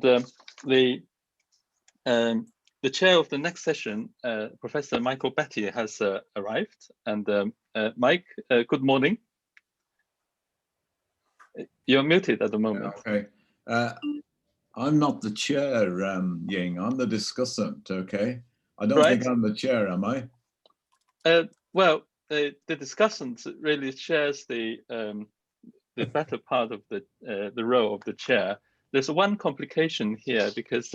And the chair of the next session, Professor Michael Betty, has arrived. And Mike, good morning. You're muted at the moment. Okay. I'm not the chair, Ying. I'm the discussant, okay? I don't think I'm the chair, am I? Well, the discussant really shares the better part of the role of the chair. There's one complication here because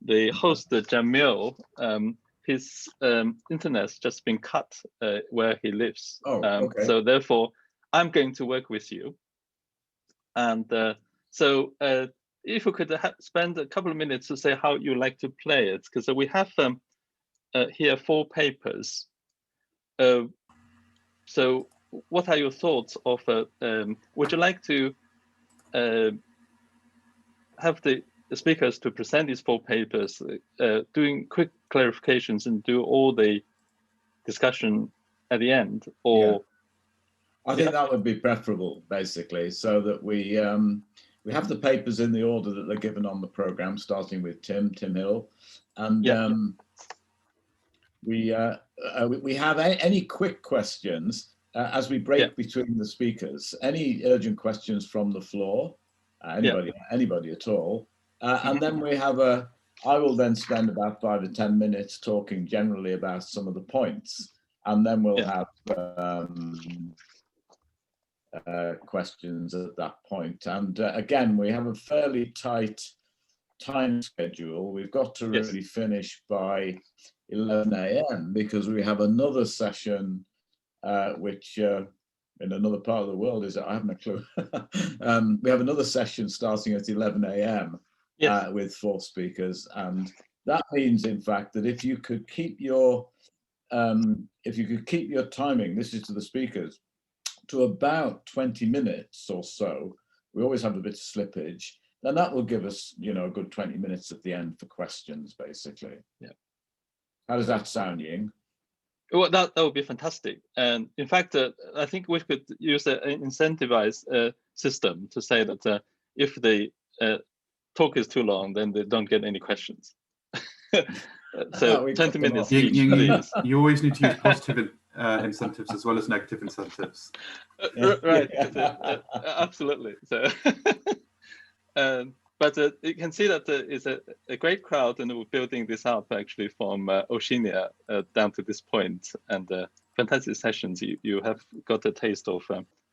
the host, Jamil, his internet's just been cut where he lives. Oh, okay. So therefore, I'm going to work with you. And so if we could spend a couple of minutes to say how you like to play it, because we have here 4 papers. So what are your thoughts of, would you like to have the speakers to present these 4 papers, doing quick clarifications and do all the discussion at the end? Or I think that would be preferable, basically, so that we have the papers in the order that they're given on the program, starting with Tim Hillel, and we have any quick questions as we break between the speakers. Any urgent questions from the floor, anybody at all, and then we have I will then spend about 5 or 10 minutes talking generally about some of the points, and then we'll have questions at that point. And again, we have a fairly tight time schedule. We've got to really finish by 11 a.m. because we have another session, which in another part of the world is, I have no clue. We have another session starting at 11 a.m. With 4 speakers, and that means, in fact, that if you could keep your timing, this is to the speakers, to about 20 minutes or so. We always have a bit of slippage. Then that will give us, a good 20 minutes at the end for questions, basically. Yeah. How does that sound, Ying? Well, that would be fantastic. And in fact, I think we could use an incentivized system to say that if the talk is too long, then they don't get any questions. So 20 minutes each, please. You always need to use positive incentives as well as negative incentives. Right, absolutely. So, but you can see that it's a great crowd, and we're building this up actually from Oceania down to this point, and fantastic sessions. You have got a taste of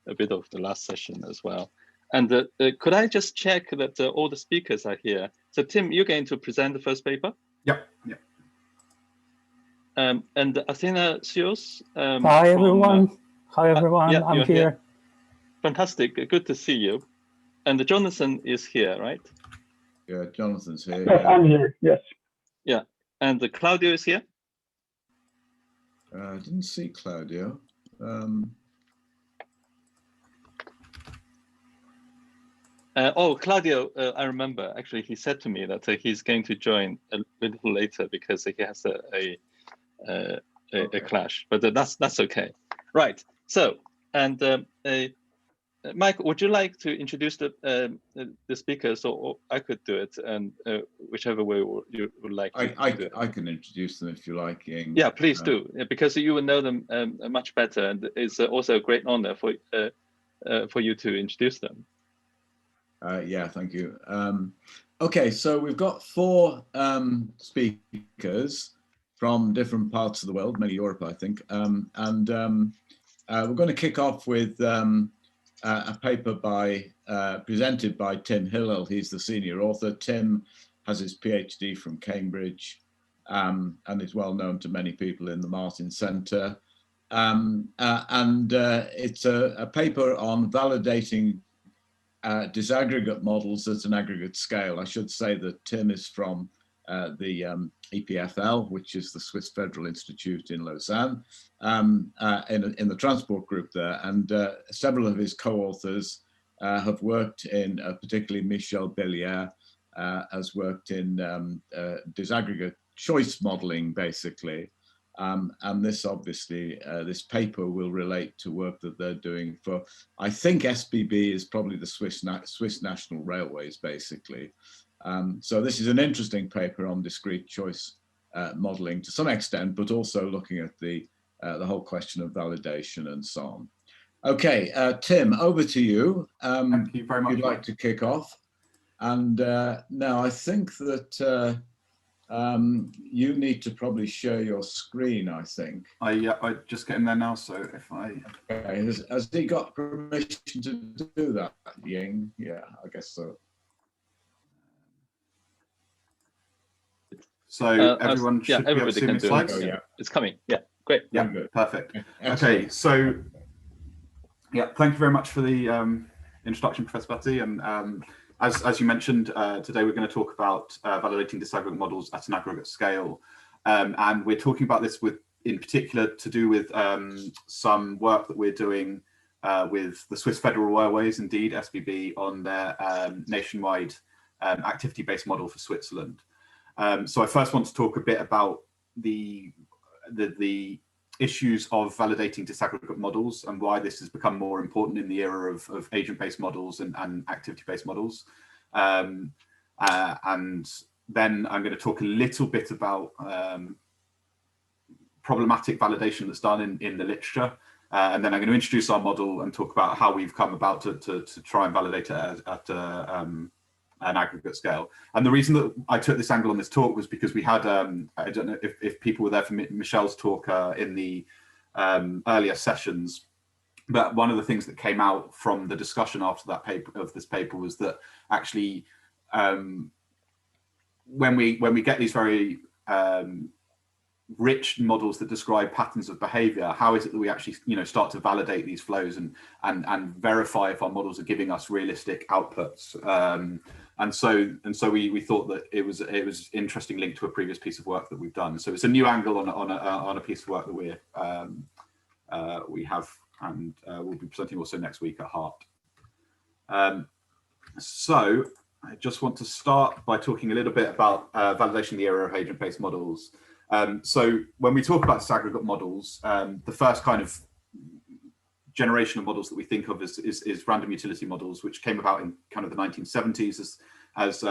a bit of the last session as well. And could I just check that all the speakers are here? So Tim, you're going to present the first paper? Yep. And Athanasios. Hi everyone. I'm here. Fantastic. Good to see you. And Jonathan is here, right? Yeah, Jonathan's here. Yes, I'm here. Yes. Yeah. And Claudio is here. I didn't see Claudio. Claudio, I remember, actually, he said to me that he's going to join a little later because he has a clash, but that's okay. Right. So, and Mike, would you like to introduce the speakers, or I could do it, and whichever way you would like. I can introduce them if you like, Ying. Yeah, please do, because you will know them much better, and it's also a great honor for you to introduce them. Yeah, thank you. Okay, so we've got 4 speakers from different parts of the world, mainly Europe, I think. We're going to kick off with a paper presented by Tim Hillel. He's the senior author. Tim has his PhD from Cambridge and is well known to many people in the Martin Centre. It's a paper on validating disaggregate models at an aggregate scale. I should say that Tim is from the EPFL, which is the Swiss Federal Institute in Lausanne, in the transport group there. And several of his co-authors have worked in, particularly Michel Bellier, has worked in disaggregate choice modeling, basically. And this obviously, this paper will relate to work that they're doing for, I think SBB is probably the Swiss National Railways, basically. So this is an interesting paper on discrete choice modeling to some extent, but also looking at the whole question of validation and so on. Okay, Tim, over to you. Thank you very much. If you'd like to kick off. And now I think that you need to probably share your screen, I think. I just get in there now, so if I... Okay. Has he got permission to do that, Ying? Yeah, I guess so. So everyone should be able to see my slides? Oh, yeah. It's coming, yeah, great. Yeah, perfect. Okay, so yeah, thank you very much for the introduction, Professor Votsis. And as you mentioned, today we're going to talk about validating disaggregate models at an aggregate scale. And we're talking about this in particular to do with some work that we're doing with the Swiss Federal Railways, indeed, SBB, on their nationwide activity-based model for Switzerland. So I first want to talk a bit about the issues of validating disaggregate models and why this has become more important in the era of agent-based models and activity-based models. And then I'm going to talk a little bit about problematic validation that's done in the literature. And then I'm going to introduce our model and talk about how we've come about to try and validate it at an aggregate scale. And the reason that I took this angle on this talk was because we had, I don't know if people were there for Michelle's talk in the earlier sessions, but one of the things that came out from the discussion after that this paper was that actually when we get these very rich models that describe patterns of behavior, how is it that we actually start to validate these flows and verify if our models are giving us realistic outputs? And so we thought that it was interesting link to a previous piece of work that we've done. So it's a new angle on a piece of work that we have and we'll be presenting also next week at Heart. So I just want to start by talking a little bit about validation in the era of agent-based models. So when we talk about disaggregate models, the first kind of generation of models that we think of is random utility models, which came about in kind of the 1970s as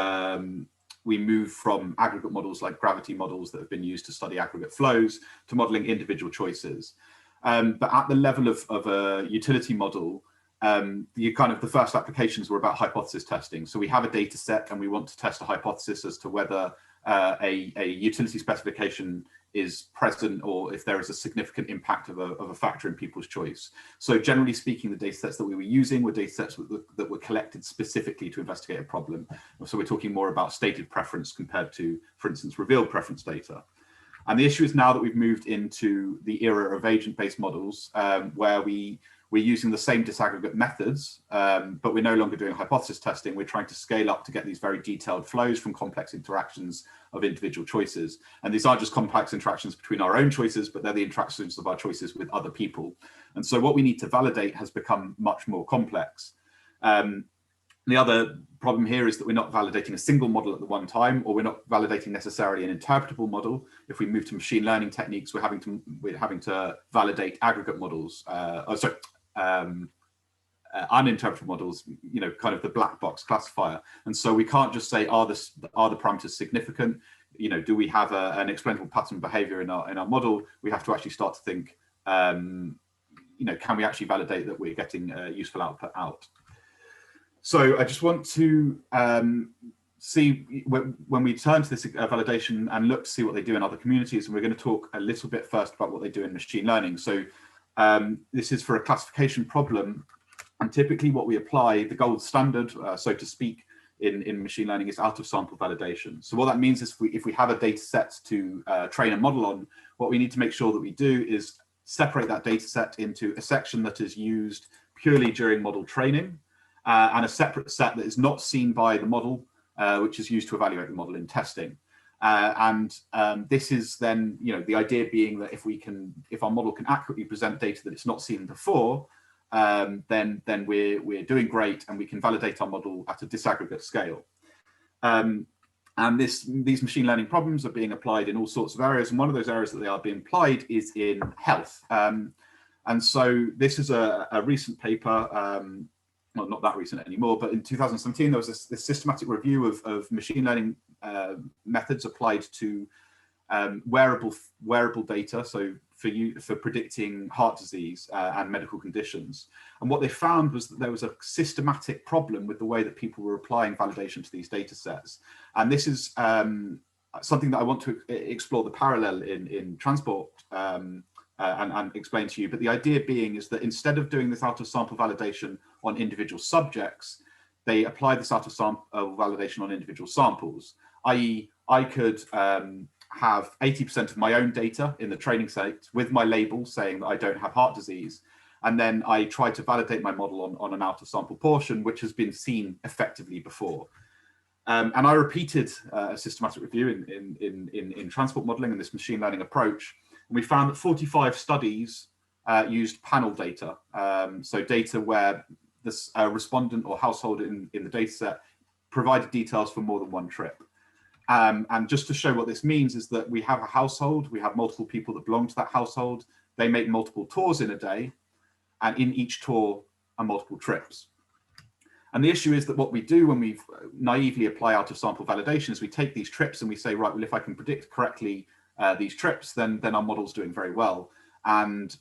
we move from aggregate models like gravity models that have been used to study aggregate flows to modeling individual choices. But at the level of a utility model, the first applications were about hypothesis testing. So we have a data set and we want to test a hypothesis as to whether a utility specification is present or if there is a significant impact of a factor in people's choice. So generally speaking, the data sets that we were using were data sets that were collected specifically to investigate a problem. So we're talking more about stated preference compared to, for instance, revealed preference data. And the issue is now that we've moved into the era of agent-based models where we're using the same disaggregate methods, but we're no longer doing hypothesis testing. We're trying to scale up to get these very detailed flows from complex interactions of individual choices. And these aren't just complex interactions between our own choices, but they're the interactions of our choices with other people. And so what we need to validate has become much more complex. The other problem here is that we're not validating a single model at the one time, or we're not validating necessarily an interpretable model. If we move to machine learning techniques, we're having to validate aggregate models. Uninterpretable models, kind of the black box classifier. And so we can't just say, are the parameters significant? Do we have an explainable pattern behavior in our model? We have to actually start to think, can we actually validate that we're getting useful output out? So I just want to see when we turn to this validation and look to see what they do in other communities, and we're going to talk a little bit first about what they do in machine learning. So this is for a classification problem, and typically what we apply, the gold standard, so to speak, in machine learning is out of sample validation. So what that means is if we have a data set to train a model on, what we need to make sure that we do is separate that data set into a section that is used purely during model training, and a separate set that is not seen by the model, which is used to evaluate the model in testing. This is then, the idea being that if our model can accurately present data that it's not seen before, then we're doing great and we can validate our model at a disaggregate scale. And these machine learning problems are being applied in all sorts of areas, and one of those areas that they are being applied is in health. And so this is a recent paper. well, not that recent anymore, but in 2017, there was this systematic review of machine learning methods applied to wearable data, so for predicting heart disease and medical conditions. And what they found was that there was a systematic problem with the way that people were applying validation to these data sets. And this is something that I want to explore the parallel in transport and explain to you. But the idea being is that instead of doing this out of sample validation on individual subjects, they apply this out of sample validation on individual samples, i.e. I could have 80% of my own data in the training set with my label saying that I don't have heart disease. And then I try to validate my model on an out of sample portion, which has been seen effectively before. And I repeated a systematic review in transport modeling and this machine learning approach. And we found that 45 studies used panel data. So data where this respondent or household in the data set provided details for more than one trip. And just to show what this means is that we have a household, we have multiple people that belong to that household, they make multiple tours in a day, and in each tour are multiple trips. And the issue is that what we do when we naively apply out of sample validation is we take these trips and we say, right, well, if I can predict correctly these trips, then our model's doing very well. And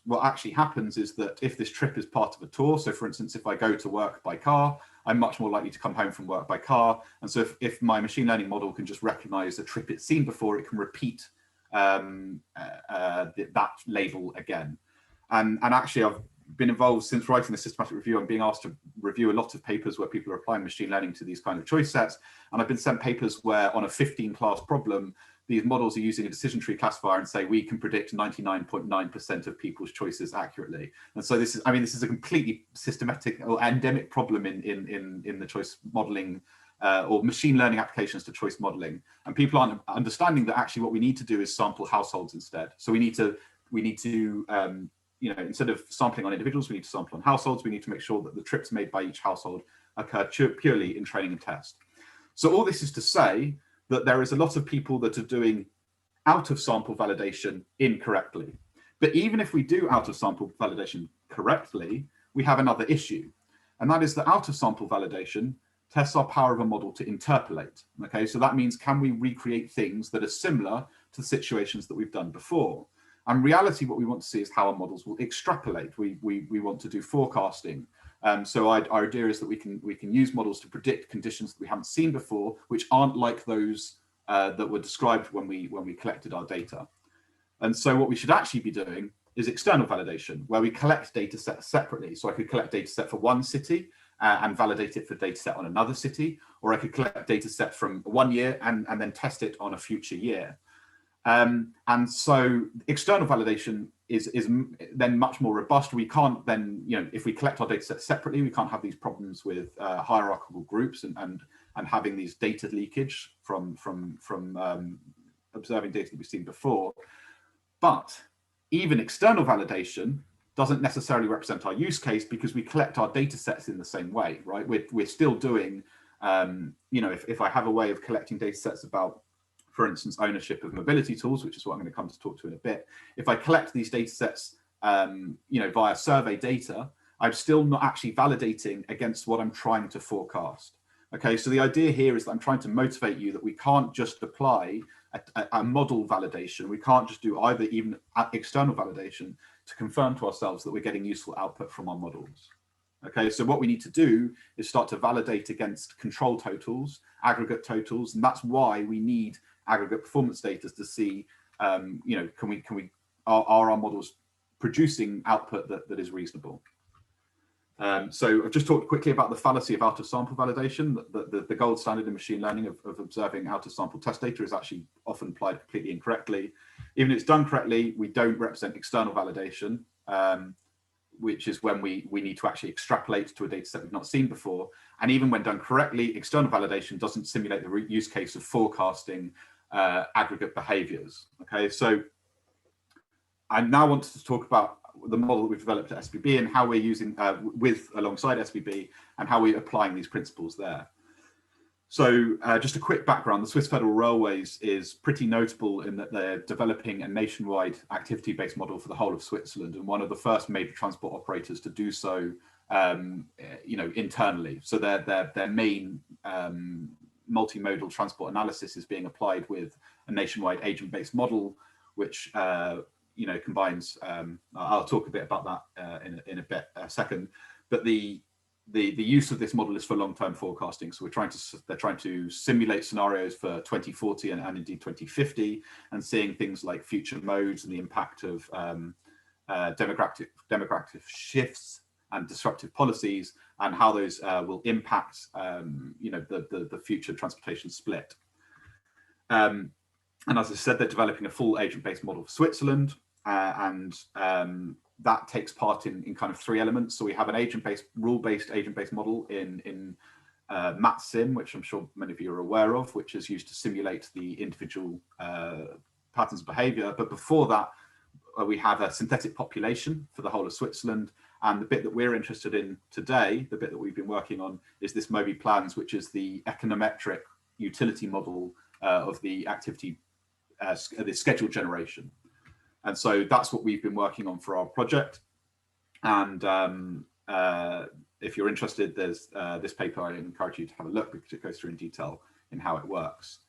what actually happens is that if this trip is part of a tour, so for instance, if I go to work by car, I'm much more likely to come home from work by car. And so if my machine learning model can just recognize a trip it's seen before, it can repeat that label again. And actually, I've been involved since writing the systematic review. I'm being asked to review a lot of papers where people are applying machine learning to these kind of choice sets. And I've been sent papers where on a 15-class problem, these models are using a decision tree classifier and say we can predict 99.9% of people's choices accurately. And so this is, I mean, this is a completely systematic or endemic problem in the choice modeling or machine learning applications to choice modeling. And people aren't understanding that actually what we need to do is sample households instead. So we need to you know, instead of sampling on individuals, we need to sample on households. We need to make sure that the trips made by each household occur purely in training and test. So all this is to say that there is a lot of people that are doing out of sample validation incorrectly. But even if we do out of sample validation correctly, we have another issue. And that is that out of sample validation tests our power of a model to interpolate. Okay, so that means can we recreate things that are similar to the situations that we've done before? And in reality, what we want to see is how our models will extrapolate. We want to do forecasting. So our idea is that we can use models to predict conditions that we haven't seen before, which aren't like those that were described when we collected our data. And so what we should actually be doing is external validation, where we collect data sets separately. So I could collect data set for one city and validate it for data set on another city, or I could collect data set from 1 year and then test it on a future year. And so external validation is then much more robust. We can't then, you know, if we collect our data sets separately, we can't have these problems with hierarchical groups and having these data leakage from observing data that we've seen before. But even external validation doesn't necessarily represent our use case because we collect our data sets in the same way, right? We're still doing, you know, if I have a way of collecting data sets about, for instance, ownership of mobility tools, which is what I'm going to come to talk to in a bit. If I collect these data sets, you know, via survey data, I'm still not actually validating against what I'm trying to forecast. Okay, so the idea here is that I'm trying to motivate you that we can't just apply a model validation. We can't just do either even external validation to confirm to ourselves that we're getting useful output from our models. Okay, so what we need to do is start to validate against control totals, aggregate totals, and that's why we need aggregate performance data to see, you know, are our models producing output that is reasonable. So I've just talked quickly about the fallacy of out of sample validation. The gold standard in machine learning of observing out of sample test data is actually often applied completely incorrectly. Even if it's done correctly, we don't represent external validation, which is when we need to actually extrapolate to a data set we've not seen before. And even when done correctly, external validation doesn't simulate the use case of forecasting aggregate behaviors. Okay, so I now want to talk about the model that we've developed at SBB and how we're using alongside SBB and how we're applying these principles there. So just a quick background, the Swiss Federal Railways is pretty notable in that they're developing a nationwide activity-based model for the whole of Switzerland and one of the first major transport operators to do so internally. So their main multimodal transport analysis is being applied with a nationwide agent-based model, which combines. I'll talk a bit about that in a second. But the use of this model is for long-term forecasting. So they're trying to simulate scenarios for 2040 and indeed 2050, and seeing things like future modes and the impact of demographic shifts and disruptive policies, and how those will impact the future transportation split. And as I said, they're developing a full agent-based model for Switzerland, and that takes part in kind of three elements. So we have an agent-based, rule-based agent-based model in MatSim, which I'm sure many of you are aware of, which is used to simulate the individual patterns of behavior. But before that, we have a synthetic population for the whole of Switzerland. And the bit that we're interested in today, the bit that we've been working on, is this MOBI plans, which is the econometric utility model of the activity, the schedule generation. And so that's what we've been working on for our project. And if you're interested, there's this paper. I encourage you to have a look because it goes through in detail in how it works.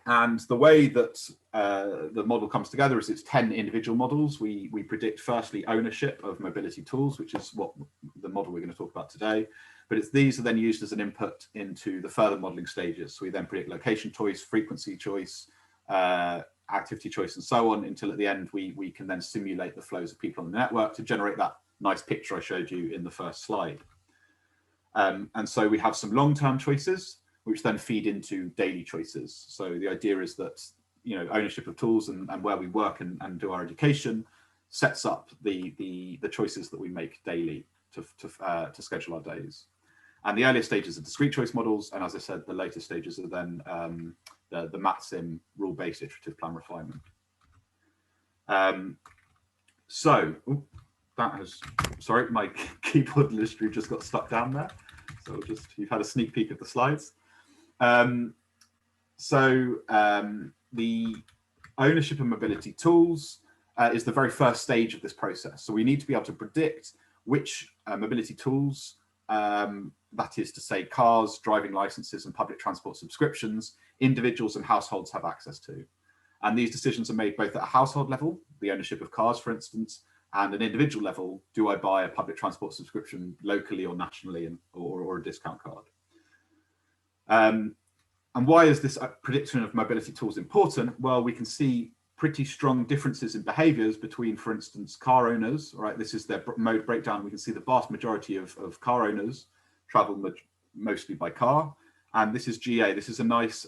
And the way that the model comes together is it's 10 individual models. We predict firstly ownership of mobility tools, which is what the model we're going to talk about today. But these are then used as an input into the further modeling stages. So we then predict location choice, frequency choice, activity choice, and so on, until at the end we can then simulate the flows of people on the network to generate that nice picture I showed you in the first slide. And so we have some long-term choices, which then feed into daily choices. So the idea is that ownership of tools and where we work and do our education sets up the choices that we make daily to schedule our days. And the earlier stages are discrete choice models, and as I said, the later stages are then the MatSim rule-based iterative plan refinement. Sorry, my keyboard literally just got stuck down there. So you've had a sneak peek of the slides. The ownership of mobility tools is the very first stage of this process. So we need to be able to predict which mobility tools, that is to say cars, driving licenses, and public transport subscriptions, individuals and households have access to. And these decisions are made both at a household level, the ownership of cars, for instance, and an individual level, do I buy a public transport subscription locally or nationally, or a discount card? And why is this prediction of mobility tools important? Well, we can see pretty strong differences in behaviors between, for instance, car owners. Right, this is their mode breakdown. We can see the vast majority of car owners travel mostly by car. And this is GA. This is a nice,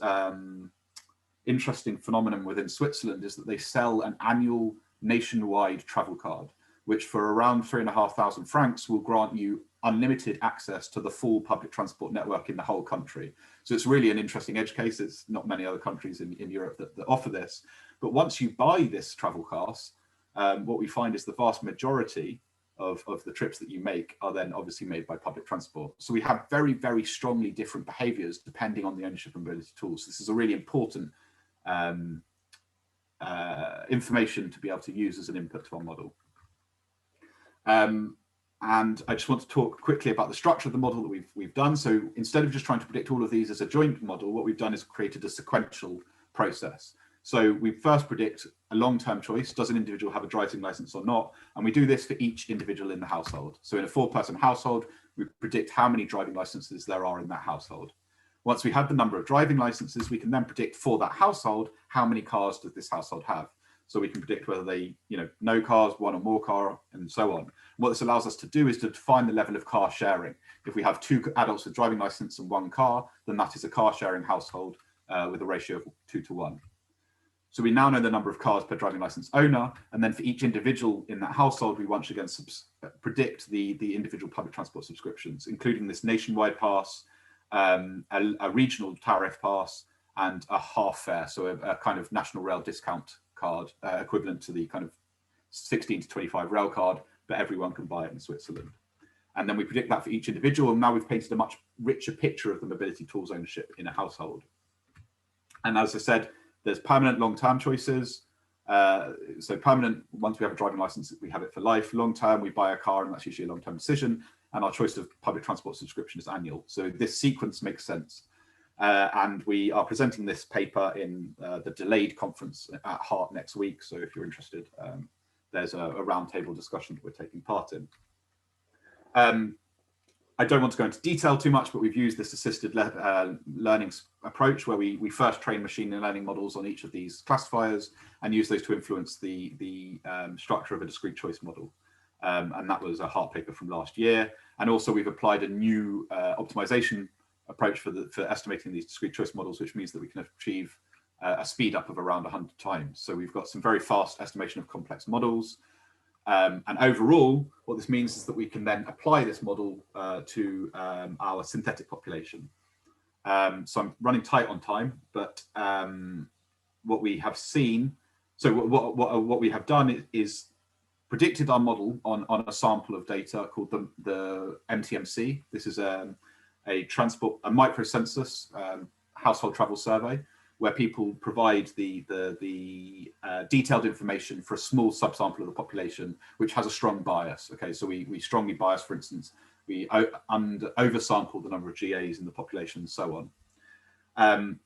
interesting phenomenon within Switzerland, is that they sell an annual nationwide travel card, which for around 3,500 francs will grant you unlimited access to the full public transport network in the whole country. So it's really an interesting edge case. There's not many other countries in Europe that offer this. But once you buy this travel pass, what we find is the vast majority of the trips that you make are then obviously made by public transport. So we have very, very strongly different behaviors depending on the ownership and mobility tools. This is a really important information to be able to use as an input to our model. And I just want to talk quickly about the structure of the model that we've done. So instead of just trying to predict all of these as a joint model, what we've done is created a sequential process. So we first predict a long-term choice. Does an individual have a driving license or not? And we do this for each individual in the household. So in a 4-person household, we predict how many driving licenses there are in that household. Once we have the number of driving licenses, we can then predict for that household, how many cars does this household have? So we can predict whether they, no cars, one or more car, and so on. What this allows us to do is to define the level of car sharing. If we have 2 adults with driving license and 1 car, then that is a car sharing household with a ratio of 2 to 1. So we now know the number of cars per driving license owner, and then for each individual in that household, we once again predict the individual public transport subscriptions, including this nationwide pass, a regional tariff pass, and a half fare, so a kind of national rail discount card equivalent to the kind of 16 to 25 rail card, but everyone can buy it in Switzerland. And then we predict that for each individual, and now we've painted a much richer picture of the mobility tools ownership in a household. And as I said, there's permanent long-term choices, So permanent, once we have a driving license, we have it for life. Long term, we buy a car, and that's usually a long-term decision. And our choice of public transport subscription is annual. So this sequence makes sense. And we are presenting this paper in the delayed conference at Heart next week. So if you're interested, there's a roundtable discussion that we're taking part in. I don't want to go into detail too much, but we've used this assisted learning approach where we first train machine learning models on each of these classifiers and use those to influence the structure of a discrete choice model. And that was a Heart paper from last year. And also we've applied a new optimization approach for estimating these discrete choice models, which means that we can achieve a speed up of around 100 times. So we've got some very fast estimation of complex models. And overall, what this means is that we can then apply this model to our synthetic population. So I'm running tight on time, but what we have seen, so what we have done is predicted our model on a sample of data called the MTMC. This is a micro census household travel survey, where people provide the detailed information for a small subsample of the population, which has a strong bias. Okay, so we strongly bias, for instance, we oversample the number of GAs in the population and so on.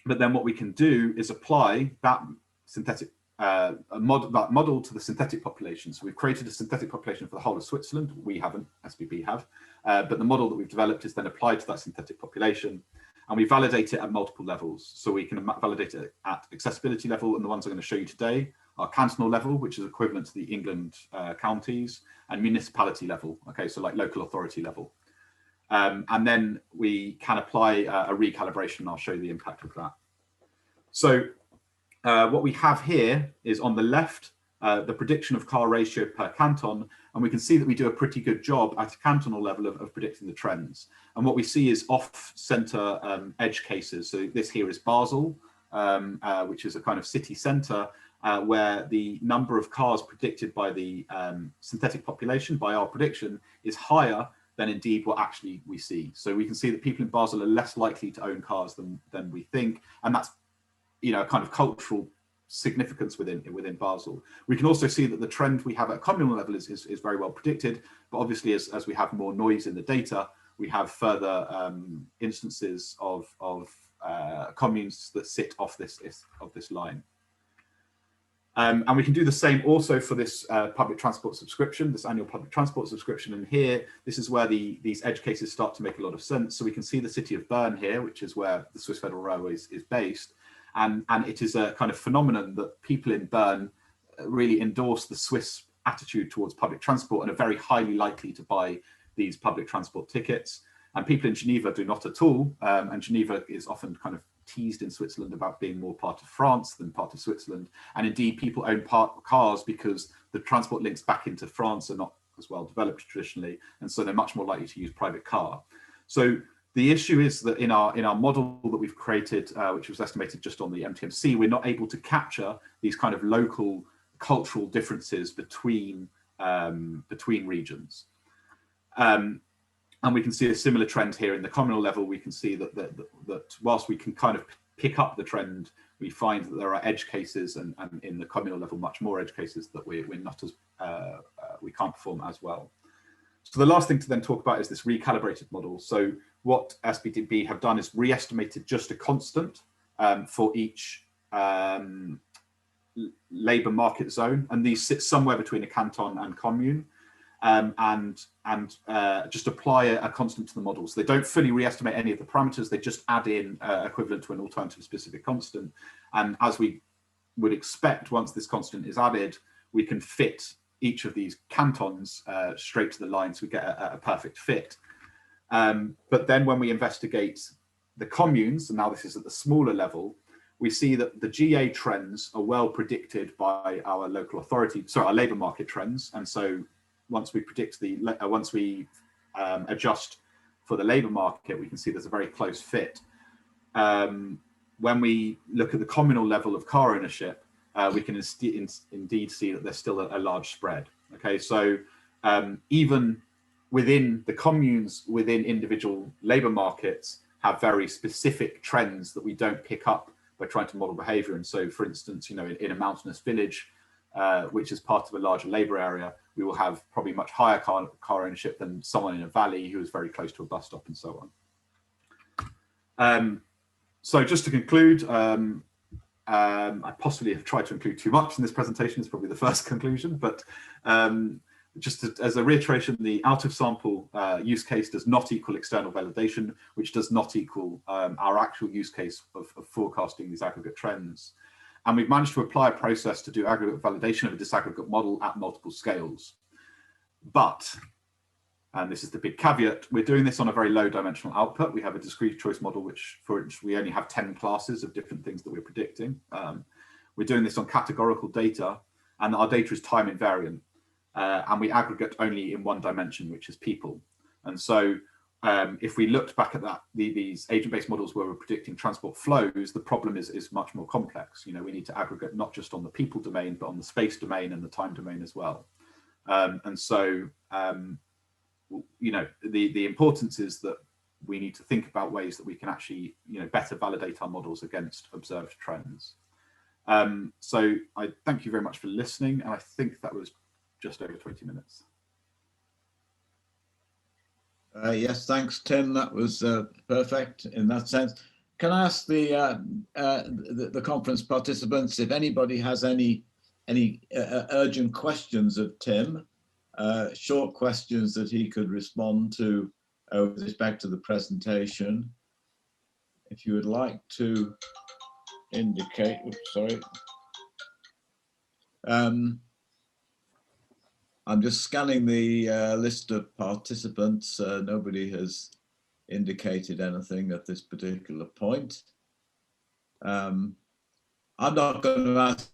But then what we can do is apply that synthetic model to the synthetic population. So we've created a synthetic population for the whole of Switzerland. We haven't, SBB have, but the model that we've developed is then applied to that synthetic population. And we validate it at multiple levels. So we can validate it at accessibility level, and the ones I'm going to show you today are cantonal level, which is equivalent to the England counties, and municipality level, okay, so like local authority level. And then we can apply a recalibration, and I'll show you the impact of that. So what we have here is on the left, the prediction of car ratio per canton, and we can see that we do a pretty good job at a cantonal level of predicting the trends. And what we see is off-center edge cases. So this here is Basel, which is a kind of city center, where the number of cars predicted by the synthetic population, by our prediction, is higher than indeed what actually we see. So we can see that people in Basel are less likely to own cars than we think, and that's, you know, a kind of cultural significance within Basel. We can also see that the trend we have at communal level is very well predicted, but obviously as we have more noise in the data, we have further instances of communes that sit off this line. And we can do the same also for this public transport subscription, this annual public transport subscription. And here, this is where these edge cases start to make a lot of sense. So we can see the city of Bern here, which is where the Swiss Federal Railways is based. And it is a kind of phenomenon that people in Bern really endorse the Swiss attitude towards public transport and are very highly likely to buy these public transport tickets. And people in Geneva do not at all. And Geneva is often kind of teased in Switzerland about being more part of France than part of Switzerland. And indeed, people own cars because the transport links back into France are not as well developed traditionally. And so they're much more likely to use private car. So the issue is that in our model that we've created, which was estimated just on the MTMC, we're not able to capture these kind of local cultural differences between regions. And we can see a similar trend here in the communal level. We can see that whilst we can kind of pick up the trend, we find that there are edge cases, and in the communal level, much more edge cases that we're not as we can't perform as well. So the last thing to then talk about is this recalibrated model. So what SBDB have done is re-estimated just a constant for each labour market zone, and these sit somewhere between a canton and commune, and just apply a constant to the model. So they don't fully re-estimate any of the parameters, they just add in equivalent to an alternative specific constant. And as we would expect, once this constant is added, we can fit each of these cantons straight to the line, so we get a perfect fit. But then when we investigate the communes, and now this is at the smaller level, we see that the GA trends are well predicted by our local authority, sorry, our labour market trends. And so once we predict once we adjust for the labour market, we can see there's a very close fit. When we look at the communal level of car ownership, we can indeed see that there's still a large spread. Okay, so even within the communes, within individual labour markets, have very specific trends that we don't pick up we're trying to model behavior. And so, for instance, you know, in a mountainous village, which is part of a larger labor area, we will have probably much higher car ownership than someone in a valley who is very close to a bus stop and so on. So just to conclude, I possibly have tried to include too much in this presentation. It's probably the first conclusion, but as a reiteration, the out of sample use case does not equal external validation, which does not equal our actual use case of forecasting these aggregate trends. And we've managed to apply a process to do aggregate validation of a disaggregate model at multiple scales. But, and this is the big caveat, we're doing this on a very low dimensional output. We have a discrete choice model, for which we only have 10 classes of different things that we're predicting. We're doing this on categorical data, and our data is time invariant. And we aggregate only in one dimension, which is people. And so if we looked back at that, these agent-based models where we're predicting transport flows, the problem is much more complex. You know, we need to aggregate not just on the people domain, but on the space domain and the time domain as well. And so, you know, the importance is that we need to think about ways that we can actually, you know, better validate our models against observed trends. So I thank you very much for listening. And I think that was just over 20 minutes. Yes, thanks, Tim. That was perfect in that sense. Can I ask the conference participants if anybody has any urgent questions of Tim, short questions that he could respond to with respect to the presentation? If you would like to indicate, oops, sorry. I'm just scanning the list of participants. Nobody has indicated anything at this particular point. I'm not going to ask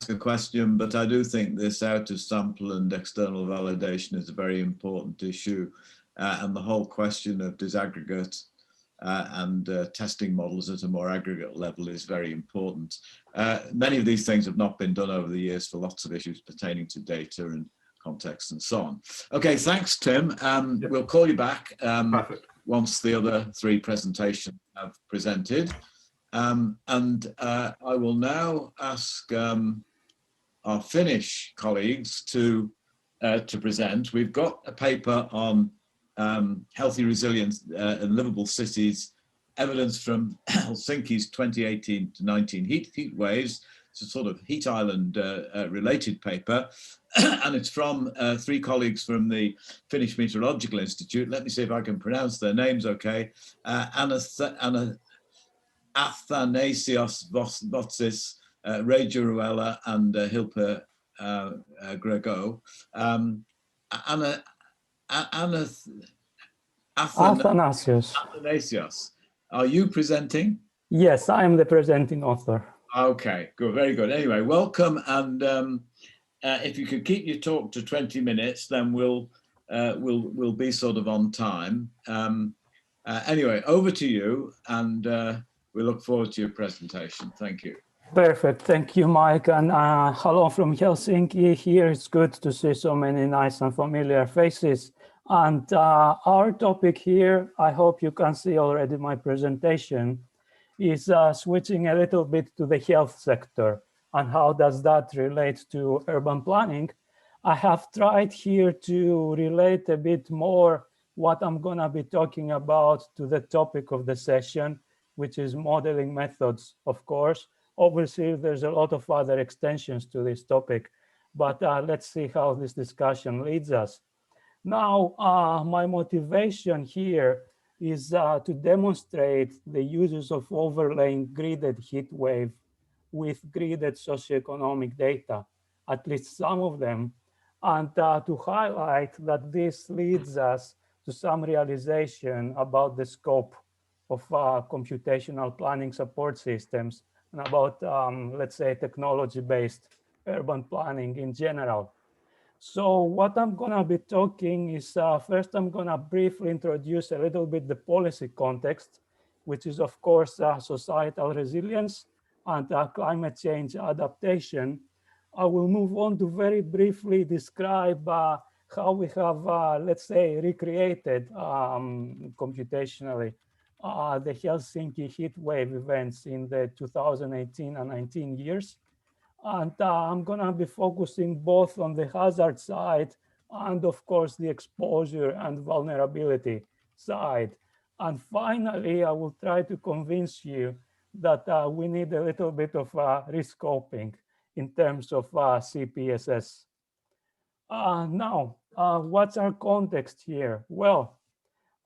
a question, but I do think this out of sample and external validation is a very important issue. And the whole question of disaggregate and testing models at a more aggregate level is very important. Many of these things have not been done over the years for lots of issues pertaining to data and context and so on. Okay, thanks, Tim. Yep. We'll call you back once the other three presentations have presented. And I will now ask our Finnish colleagues to present. We've got a paper on healthy resilience and livable cities, evidence from Helsinki's 2018-19 heat waves. It's a sort of heat island related paper, and it's from three colleagues from the Finnish Meteorological Institute. Let me see if I can pronounce their names okay. Athanasios Votsis, Reija, Ruuhela, and Hilppa, Gregow. Athanasios. Are you presenting? Yes, I am the presenting author. Okay, good, very good. Anyway, welcome, and if you could keep your talk to 20 minutes, then we'll be sort of on time. Anyway, over to you, and we look forward to your presentation. Thank you. Perfect, thank you, Mike, and hello from Helsinki. Here it's good to see so many nice and familiar faces. And our topic here, I hope you can see already my presentation, is switching a little bit to the health sector and how does that relate to urban planning. I have tried here to relate a bit more what I'm going to be talking about to the topic of the session, which is modeling methods, of course. Obviously, there's a lot of other extensions to this topic, but let's see how this discussion leads us. Now, my motivation here is to demonstrate the uses of overlaying gridded heat wave with gridded socioeconomic data, at least some of them, and to highlight that this leads us to some realization about the scope of computational planning support systems and about, let's say, technology-based urban planning in general. So what I'm going to be talking is, first I'm going to briefly introduce a little bit the policy context, which is, of course, societal resilience and climate change adaptation. I will move on to very briefly describe how we have, let's say, recreated computationally the Helsinki heat wave events in the 2018 and 19 years. And I'm gonna be focusing both on the hazard side and of course the exposure and vulnerability side. And finally, I will try to convince you that we need a little bit of risk scoping in terms of CPSS. Now, what's our context here? Well,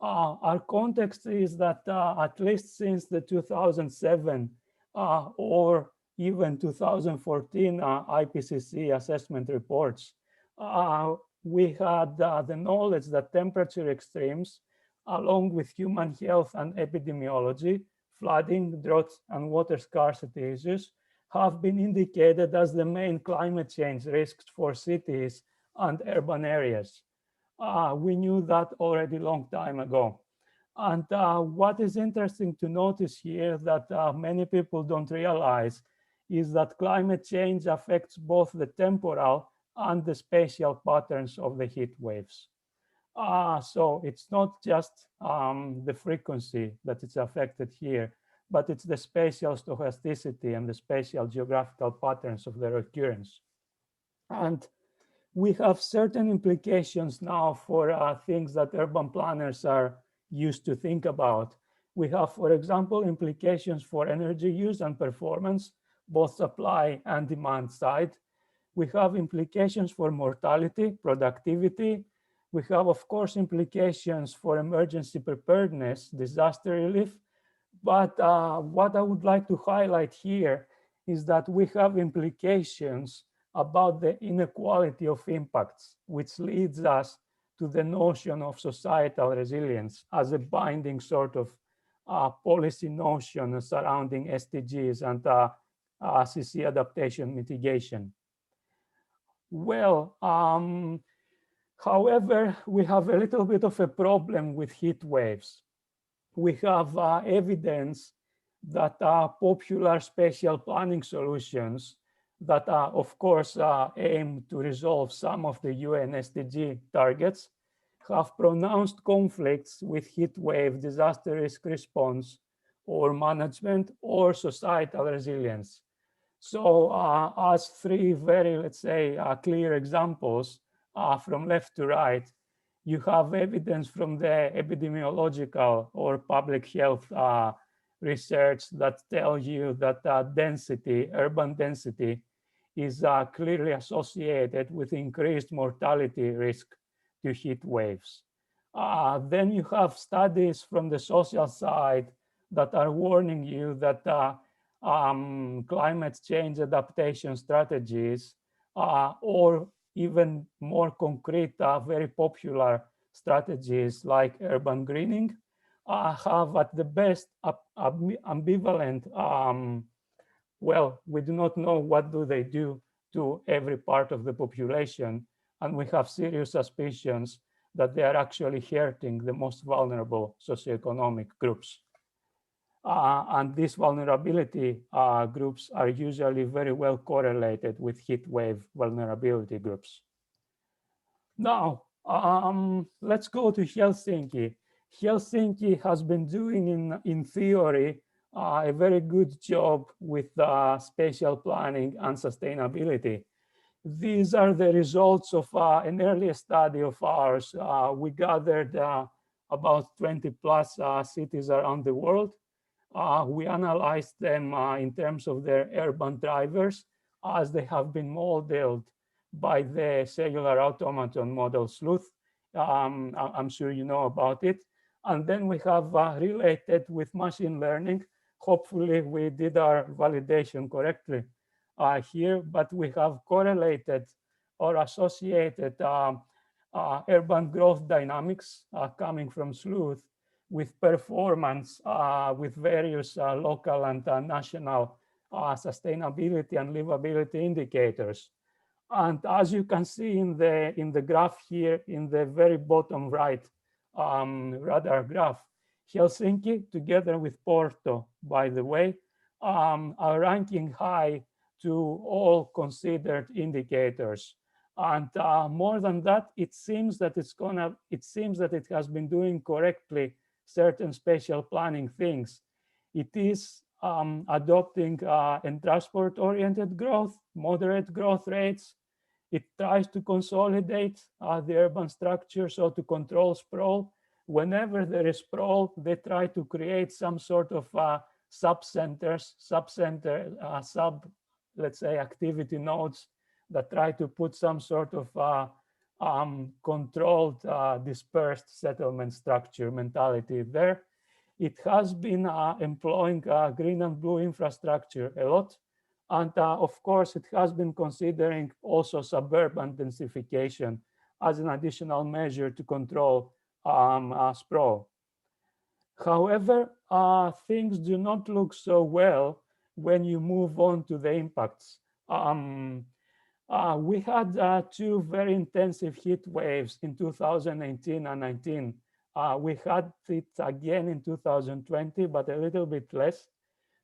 our context is that at least since the 2007 or even 2014 IPCC assessment reports, we had the knowledge that temperature extremes, along with human health and epidemiology, flooding, droughts, and water scarcity issues, have been indicated as the main climate change risks for cities and urban areas. We knew that already a long time ago. And what is interesting to notice here that many people don't realize is that climate change affects both the temporal and the spatial patterns of the heat waves. So it's not just the frequency that is affected here, but it's the spatial stochasticity and the spatial geographical patterns of their occurrence. And we have certain implications now for things that urban planners are used to think about. We have, for example, implications for energy use and performance, both supply and demand side. We have implications for mortality, productivity. We have, of course, implications for emergency preparedness, disaster relief. But what I would like to highlight here is that we have implications about the inequality of impacts, which leads us to the notion of societal resilience as a binding sort of policy notion surrounding SDGs and CC adaptation mitigation. Well, however, we have a little bit of a problem with heat waves. We have evidence that popular spatial planning solutions that of course aim to resolve some of the UN SDG targets have pronounced conflicts with heat wave disaster risk response or management or societal resilience. So as three very, let's say, clear examples from left to right, you have evidence from the epidemiological or public health research that tell you that density, urban density, is clearly associated with increased mortality risk to heat waves. Then you have studies from the social side that are warning you that climate change adaptation strategies or even more concrete, very popular strategies like urban greening have at the best ambivalent well, we do not know what do they do to every part of the population, and we have serious suspicions that they are actually hurting the most vulnerable socioeconomic groups. And these vulnerability groups are usually very well correlated with heat wave vulnerability groups. Now, let's go to Helsinki. Helsinki has been doing in theory a very good job with spatial planning and sustainability. These are the results of an earlier study of ours. We gathered about 20 plus cities around the world. We analyzed them in terms of their urban drivers as they have been modeled by the cellular automaton model Sleuth. I'm sure you know about it. And then we have related with machine learning. Hopefully we did our validation correctly here, but we have correlated or associated urban growth dynamics coming from Sleuth with performance with various local and national sustainability and livability indicators. And as you can see in the graph here, in the very bottom right radar graph, Helsinki, together with Porto, by the way, are ranking high to all considered indicators. And more than that, it seems that it has been doing correctly certain spatial planning things. It is adopting and transport-oriented growth, moderate growth rates. It tries to consolidate the urban structure, so to control sprawl. Whenever there is sprawl, they try to create some sort of sub-centers, let's say, activity nodes that try to put some sort of controlled, dispersed settlement structure mentality there. It has been employing green and blue infrastructure a lot. And of course, it has been considering also suburban densification as an additional measure to control sprawl. However, things do not look so well when you move on to the impacts. We had two very intensive heat waves in 2018 and 19. We had it again in 2020, but a little bit less.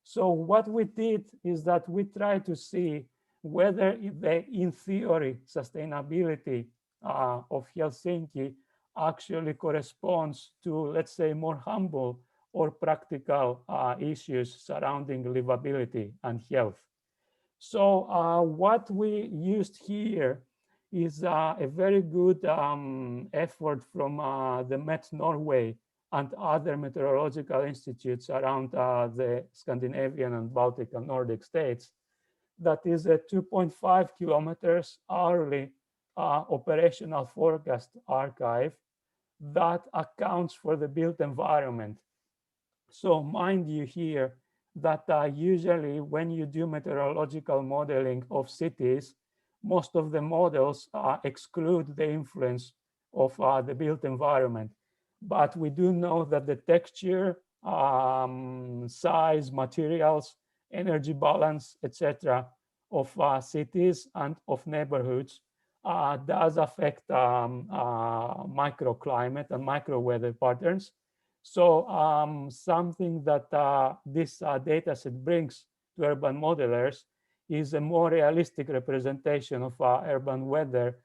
So what we did is that we tried to see whether in theory, sustainability of Helsinki actually corresponds to, let's say, more humble or practical issues surrounding livability and health. So what we used here is a very good effort from the Met Norway and other meteorological institutes around the Scandinavian and Baltic and Nordic states. That is a 2.5 kilometers hourly operational forecast archive that accounts for the built environment. So mind you here that usually when you do meteorological modeling of cities, most of the models exclude the influence of the built environment. But we do know that the texture, size, materials, energy balance, etc., of cities and of neighborhoods does affect microclimate and micro weather patterns. So something that this data set brings to urban modelers is a more realistic representation of urban weather,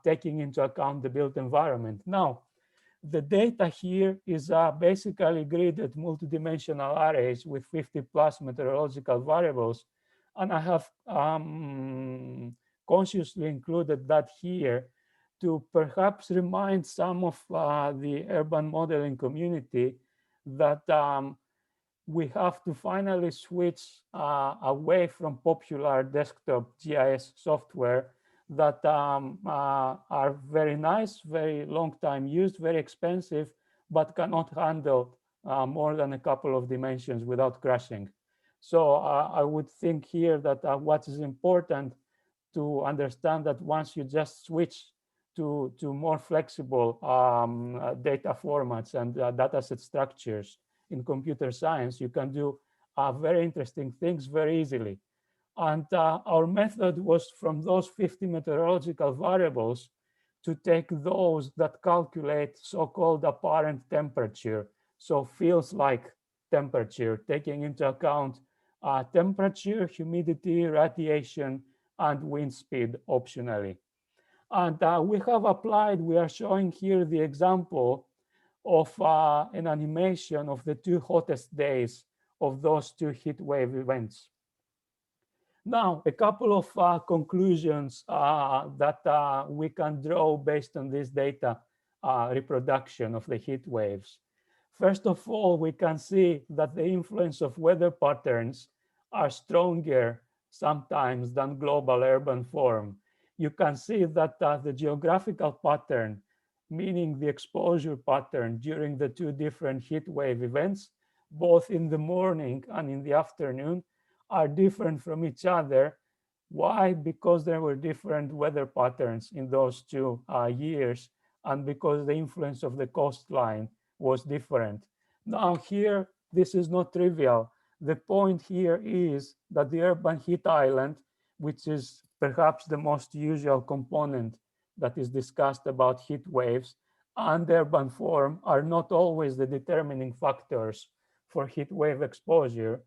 taking into account the built environment. Now, the data here is basically gridded multidimensional arrays with 50 plus meteorological variables. And I have consciously included that here to perhaps remind some of the urban modeling community that we have to finally switch away from popular desktop GIS software that are very nice, very long time used, very expensive, but cannot handle more than a couple of dimensions without crashing. So I would think here that what is important to understand that once you just switch to more flexible data formats and dataset structures in computer science, you can do very interesting things very easily. And our method was from those 50 meteorological variables to take those that calculate so-called apparent temperature. So feels like temperature, taking into account temperature, humidity, radiation, and wind speed optionally. And we have applied, we are showing here the example of an animation of the two hottest days of those two heat wave events. Now, a couple of conclusions that we can draw based on this data reproduction of the heat waves. First of all, we can see that the influence of weather patterns are stronger sometimes than global urban form. You can see that the geographical pattern, meaning the exposure pattern during the two different heat wave events, both in the morning and in the afternoon, are different from each other. Why? Because there were different weather patterns in those two years, and because the influence of the coastline was different. Now here, this is not trivial. The point here is that the urban heat island, which is perhaps the most usual component that is discussed about heat waves, and urban form are not always the determining factors for heat wave exposure.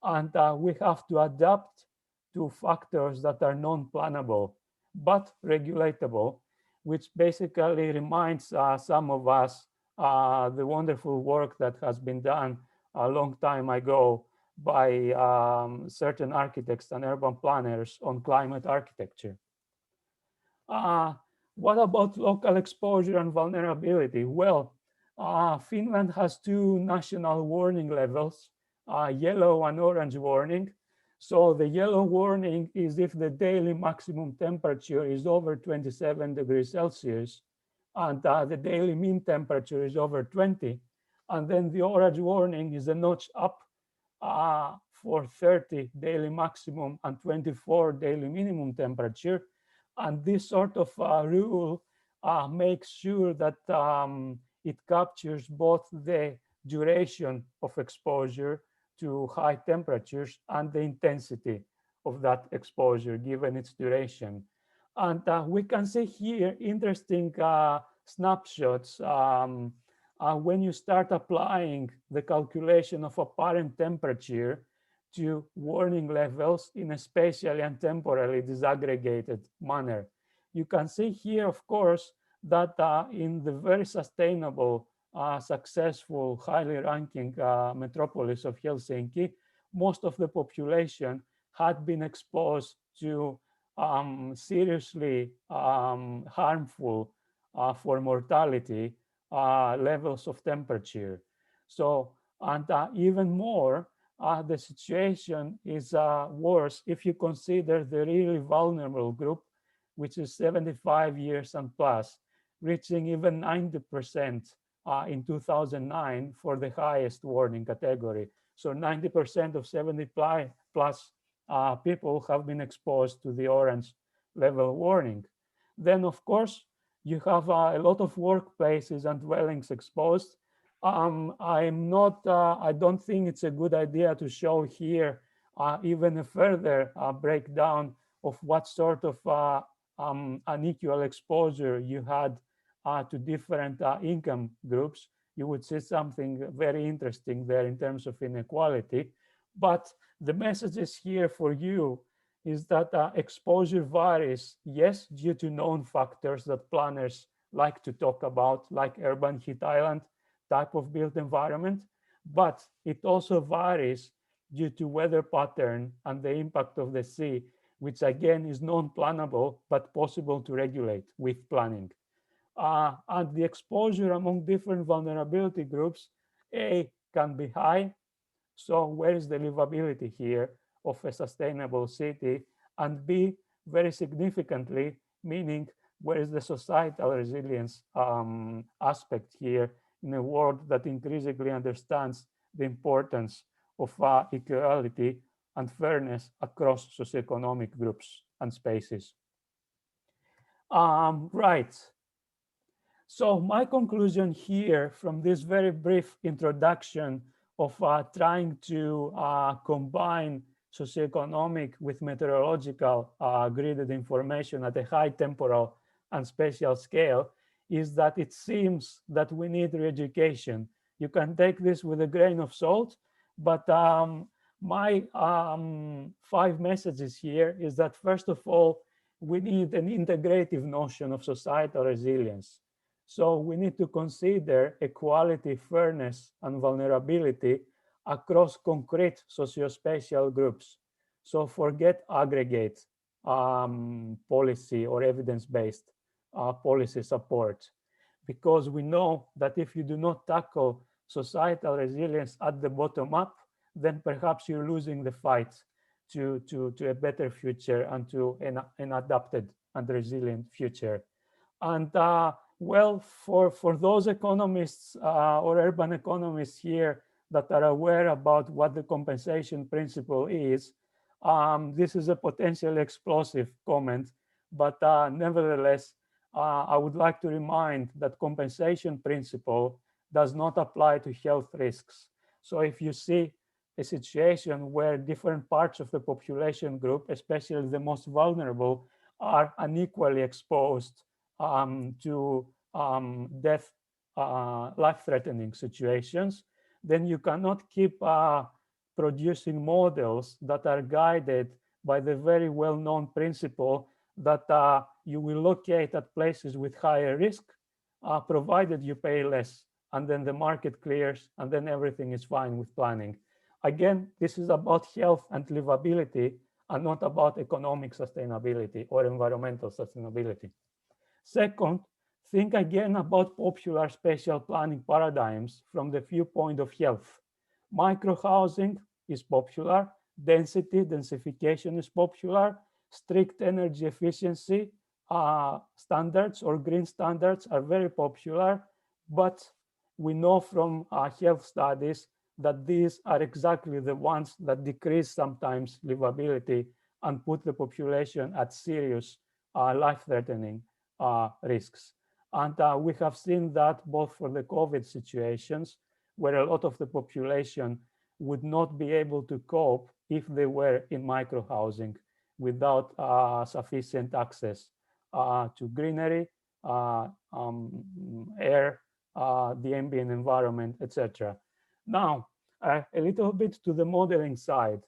And we have to adapt to factors that are non-plannable, but regulatable, which basically reminds some of us the wonderful work that has been done a long time ago by certain architects and urban planners on climate architecture. What about local exposure and vulnerability? Well, Finland has two national warning levels, yellow and orange warning. So the yellow warning is if the daily maximum temperature is over 27 degrees Celsius and the daily mean temperature is over 20. And then the orange warning is a notch up for 30 daily maximum and 24 daily minimum temperature. And this sort of rule makes sure that it captures both the duration of exposure to high temperatures and the intensity of that exposure given its duration. And we can see here interesting snapshots when you start applying the calculation of apparent temperature to warning levels in a spatially and temporally disaggregated manner. You can see here, of course, that in the very sustainable, successful, highly ranking metropolis of Helsinki, most of the population had been exposed to seriously harmful for mortality levels of temperature. So, and even more, the situation is worse if you consider the really vulnerable group, which is 75 years and plus, reaching even 90% in 2009 for the highest warning category. So 90% of 70 plus people have been exposed to the orange level warning. Then, of course, you have a lot of workplaces and dwellings exposed. I don't think it's a good idea to show here even a further breakdown of what sort of unequal exposure you had to different income groups. You would see something very interesting there in terms of inequality. But the message is here for you is that exposure varies, yes, due to known factors that planners like to talk about, like urban heat island type of built environment, but it also varies due to weather pattern and the impact of the sea, which again is non-plannable, but possible to regulate with planning. And the exposure among different vulnerability groups, A, can be high. So where is the livability here of a sustainable city? And B, very significantly, meaning where is the societal resilience aspect here in a world that increasingly understands the importance of equality and fairness across socioeconomic groups and spaces. Right. So my conclusion here from this very brief introduction of trying to combine socioeconomic with meteorological gridded information at a high temporal and spatial scale is that it seems that we need re-education. You can take this with a grain of salt, but my 5 messages here is that first of all, we need an integrative notion of societal resilience. So we need to consider equality, fairness, and vulnerability across concrete sociospatial groups. So forget aggregate policy or evidence-based policy support, because we know that if you do not tackle societal resilience at the bottom up, then perhaps you're losing the fight to a better future and to an adapted and resilient future. And well, for those economists or urban economists here that are aware about what the compensation principle is, this is a potentially explosive comment, but nevertheless, I would like to remind that compensation principle does not apply to health risks. So if you see a situation where different parts of the population group, especially the most vulnerable, are unequally exposed to death, life-threatening situations, then you cannot keep producing models that are guided by the very well-known principle that you will locate at places with higher risk, provided you pay less and then the market clears, and then everything is fine with planning. Again, this is about health and livability and not about economic sustainability or environmental sustainability. Second, think again about popular spatial planning paradigms from the viewpoint of health. Microhousing is popular, densification is popular, strict energy efficiency standards or green standards are very popular, but we know from health studies that these are exactly the ones that decrease sometimes livability and put the population at serious life-threatening risks. And we have seen that both for the COVID situations, where a lot of the population would not be able to cope if they were in microhousing without sufficient access to greenery, air, the ambient environment, etc. Now, a little bit to the modeling side.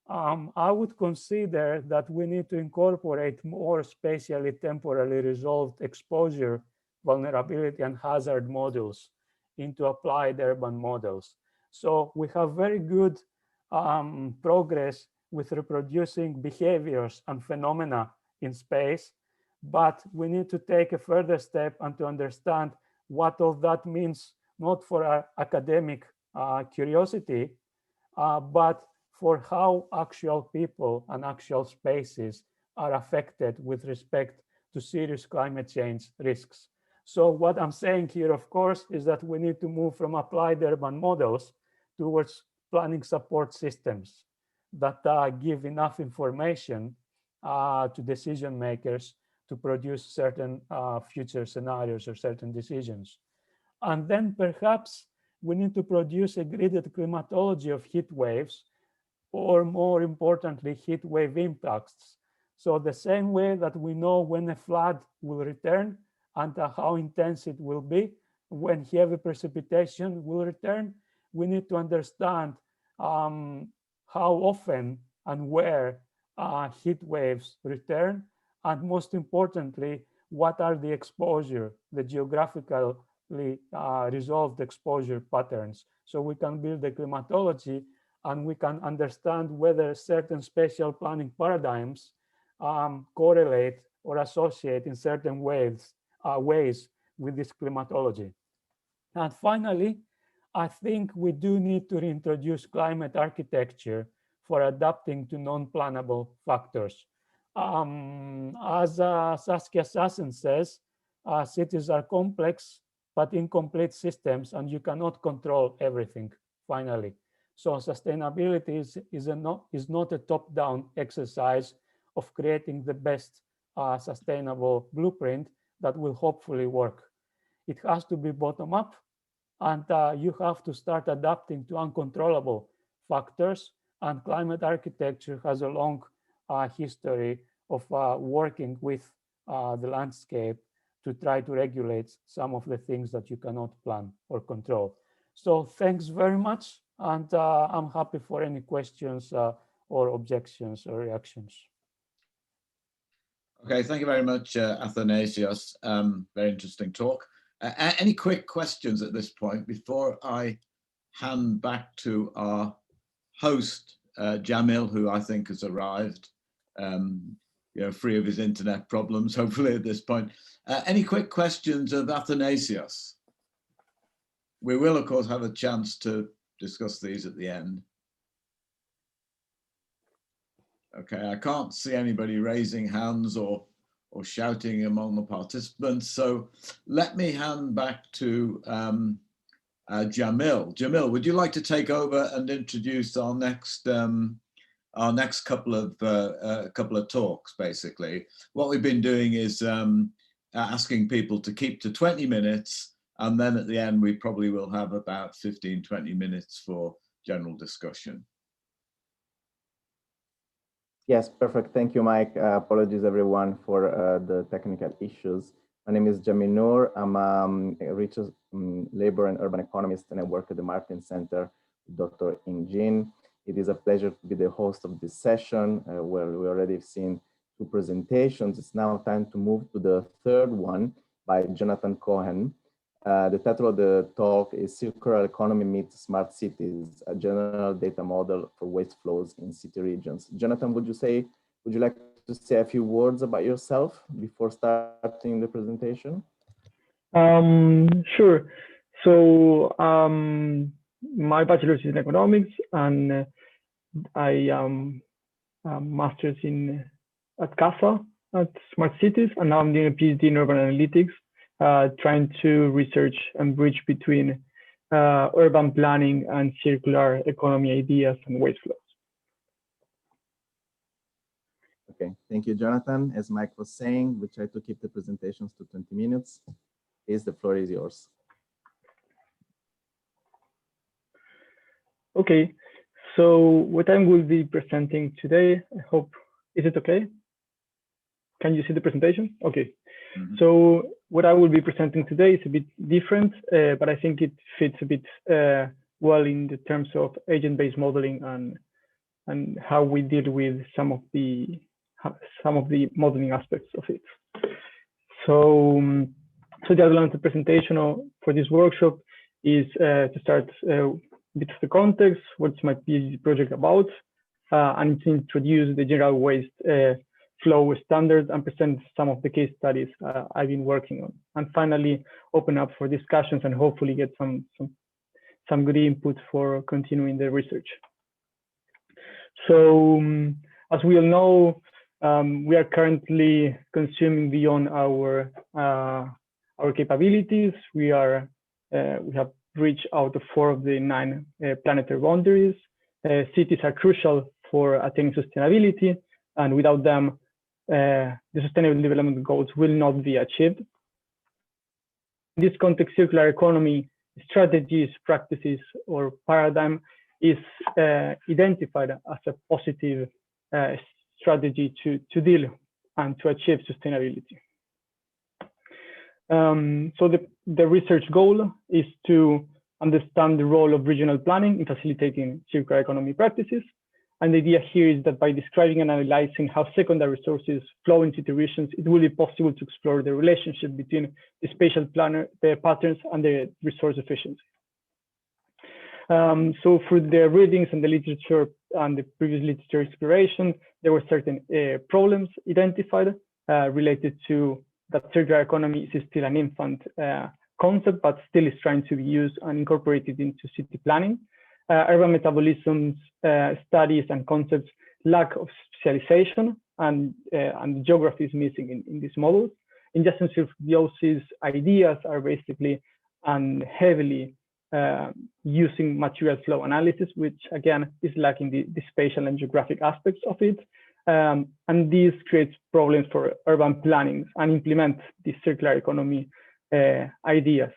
I would consider that we need to incorporate more spatially temporally resolved exposure, vulnerability, and hazard models into applied urban models. So we have very good progress with reproducing behaviors and phenomena in space, but we need to take a further step and to understand what all that means, not for our academic curiosity, but for how actual people and actual spaces are affected with respect to serious climate change risks. So what I'm saying here, of course, is that we need to move from applied urban models towards planning support systems that give enough information to decision makers to produce certain future scenarios or certain decisions. And then perhaps we need to produce a gridded climatology of heat waves, or more importantly, heat wave impacts. So the same way that we know when a flood will return and how intense it will be, when heavy precipitation will return, we need to understand how often and where heat waves return, and most importantly, what are the exposure, the geographically resolved exposure patterns. So we can build a climatology and we can understand whether certain spatial planning paradigms correlate or associate in certain ways with this climatology. And finally, I think we do need to reintroduce climate architecture for adapting to non-plannable factors. As Saskia Sassen says, cities are complex but incomplete systems, and you cannot control everything, finally. So sustainability is not a top-down exercise of creating the best sustainable blueprint that will hopefully work. It has to be bottom-up, and you have to start adapting to uncontrollable factors, and climate architecture has a long history of working with the landscape to try to regulate some of the things that you cannot plan or control. So thanks very much, and I'm happy for any questions or objections or reactions. Okay, thank you very much, Athanasios. Very interesting talk. Any quick questions at this point before I hand back to our host, Jamil, who I think has arrived, free of his internet problems, hopefully at this point. Any quick questions of Athanasios? We will, of course, have a chance to discuss these at the end. Okay, I can't see anybody raising hands or shouting among the participants. So let me hand back to Jamil. Jamil, would you like to take over and introduce our next couple of talks? Basically, what we've been doing is asking people to keep to 20 minutes, and then at the end we probably will have about 15-20 minutes for general discussion. Yes, perfect. Thank you, Mike. Apologies, everyone, for the technical issues. My name is Jamil Noor. I'm a research labor and urban economist, and I work at the Martin Center with Dr. Jin. It is a pleasure to be the host of this session, where we already have seen 2 presentations. It's now time to move to the third one by Jonathan Cohen. The title of the talk is Circular Economy Meets Smart Cities, a general data model for waste flows in city regions. Jonathan, would you like to say a few words about yourself before starting the presentation? Sure. So my bachelor's is in economics, and I am a master's at CASA at Smart Cities, and now I'm doing a PhD in urban analytics, trying to research and bridge between urban planning and circular economy ideas and waste flows. Okay, thank you, Jonathan. As Mike was saying, we try to keep the presentations to 20 minutes. Please, the floor is yours. Okay, so what I will be presenting today, I hope, is it okay? Can you see the presentation? Okay. Mm-hmm. So what I will be presenting today is a bit different, but I think it fits a bit well in the terms of agent-based modeling and how we deal with some of the modeling aspects of it. So the outline of the presentation for this workshop is to start a bit of the context, what might be the project about, and to introduce the general waste flow standards and present some of the case studies I've been working on, and finally open up for discussions and hopefully get some good input for continuing the research. So as we all know, we are currently consuming beyond our capabilities. We have reached out of 4 of the 9 planetary boundaries. Cities are crucial for attaining sustainability, and without them, the Sustainable Development Goals will not be achieved. In this context, circular economy strategies, practices, or paradigm is identified as a positive strategy to deal and to achieve sustainability. So the research goal is to understand the role of regional planning in facilitating circular economy practices. And the idea here is that by describing and analyzing how secondary resources flow into the regions, it will be possible to explore the relationship between the spatial patterns and the resource efficiency. So for the readings and the literature and the previous literature exploration, there were certain problems identified related to that circular economy is still an infant concept, but still is trying to be used and incorporated into city planning. Urban metabolisms studies and concepts lack of specialization, and geography is missing in these models. Ingestion symbiosis ideas are basically and heavily using material flow analysis, which again is lacking the spatial and geographic aspects of it. And this creates problems for urban planning and implement the circular economy ideas.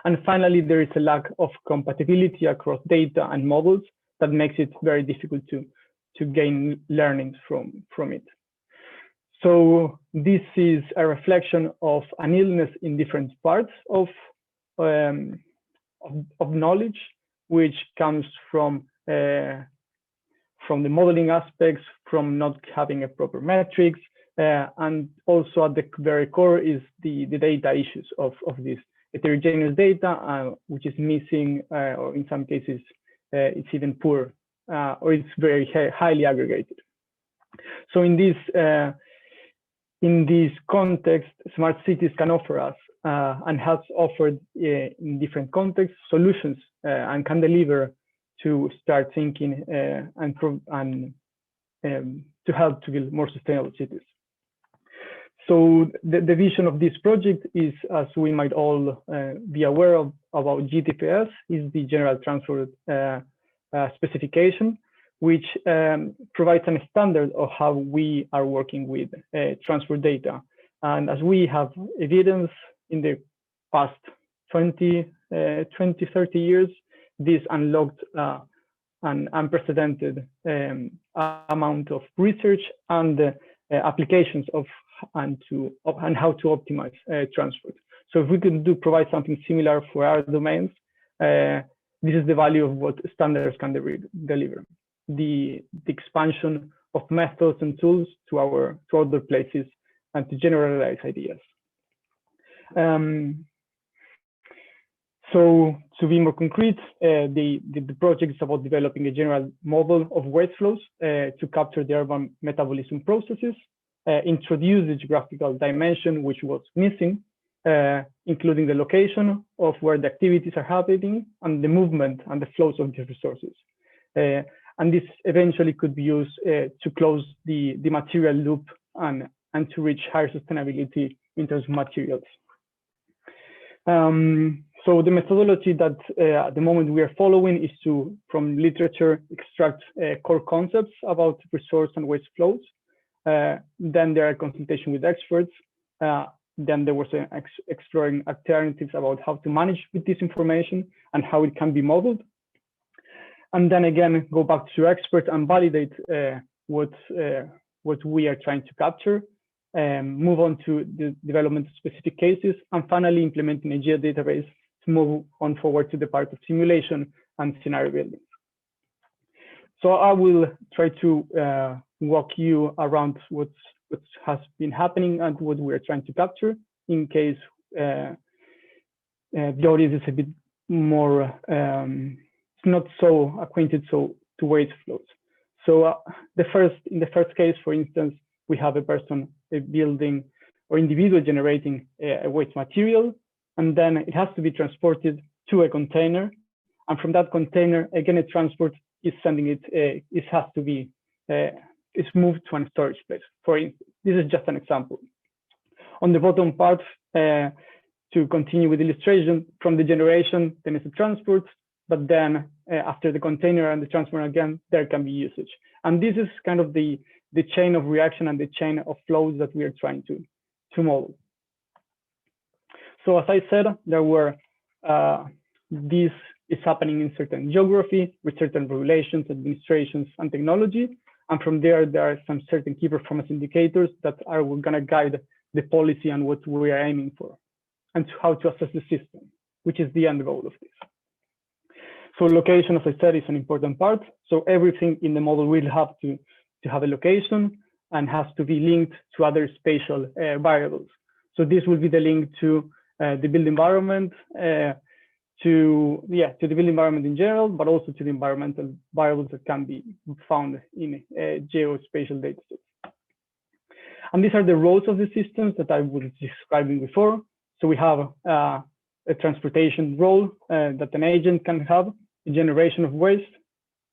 And finally, there is a lack of compatibility across data and models that makes it very difficult to gain learnings from it. So this is a reflection of an illness in different parts of knowledge, which comes from the modeling aspects, from not having a proper metrics, and also at the very core is the data issues of this heterogeneous data, which is missing, or in some cases, it's even poor, or it's very highly aggregated. So in this context, smart cities can offer us and has offered in different contexts solutions and can deliver to start thinking and to help to build more sustainable cities. So the vision of this project is, as we might all be aware of, about GTPS, is the General Transport Specification, which provides a standard of how we are working with transport data. And as we have evidence in the past 20, 30 years, this unlocked an unprecedented amount of research and applications of and how to optimize transport. So if we can provide something similar for our domains, this is the value of what standards can deliver. The expansion of methods and tools to other places and to generalize ideas. So to be more concrete, the project is about developing a general model of waste flows to capture the urban metabolism processes, introduce the geographical dimension which was missing, including the location of where the activities are happening and the movement and the flows of these resources. And this eventually could be used to close the material loop and to reach higher sustainability in terms of materials. So the methodology that at the moment we are following is to, from literature, extract core concepts about resource and waste flows. Then there are consultation with experts. Then there was exploring alternatives about how to manage with this information and how it can be modeled. And then again, go back to experts and validate what we are trying to capture, move on to the development of specific cases, and finally implementing a geodatabase to move on forward to the part of simulation and scenario building. So I will try to walk you around what has been happening and what we are trying to capture in case the audience is a bit more not so acquainted to waste flows. So in the first case, for instance, we have a person, a building or individual generating a waste material, and then it has to be transported to a container. And from that container, again, a transport is sending it, it has to be, it's moved to a storage place. For instance, this is just an example. On the bottom part, to continue with the illustration, from the generation, then it's a transport, but then after the container and the transport again, there can be usage. And this is kind of the chain of reaction and the chain of flows that we are trying to model. So as I said, there were, this is happening in certain geography with certain regulations, administrations, and technology. And from there are some certain key performance indicators that are gonna guide the policy and what we are aiming for, and how to assess the system, which is the end goal of this. So location, as I said, is an important part. So everything in the model will have to have a location and has to be linked to other spatial variables. So this will be the link to the built environment, to the built environment in general, but also to the environmental variables that can be found in geospatial datasets. And these are the roles of the systems that I was describing before. So we have a transportation role that an agent can have, the generation of waste.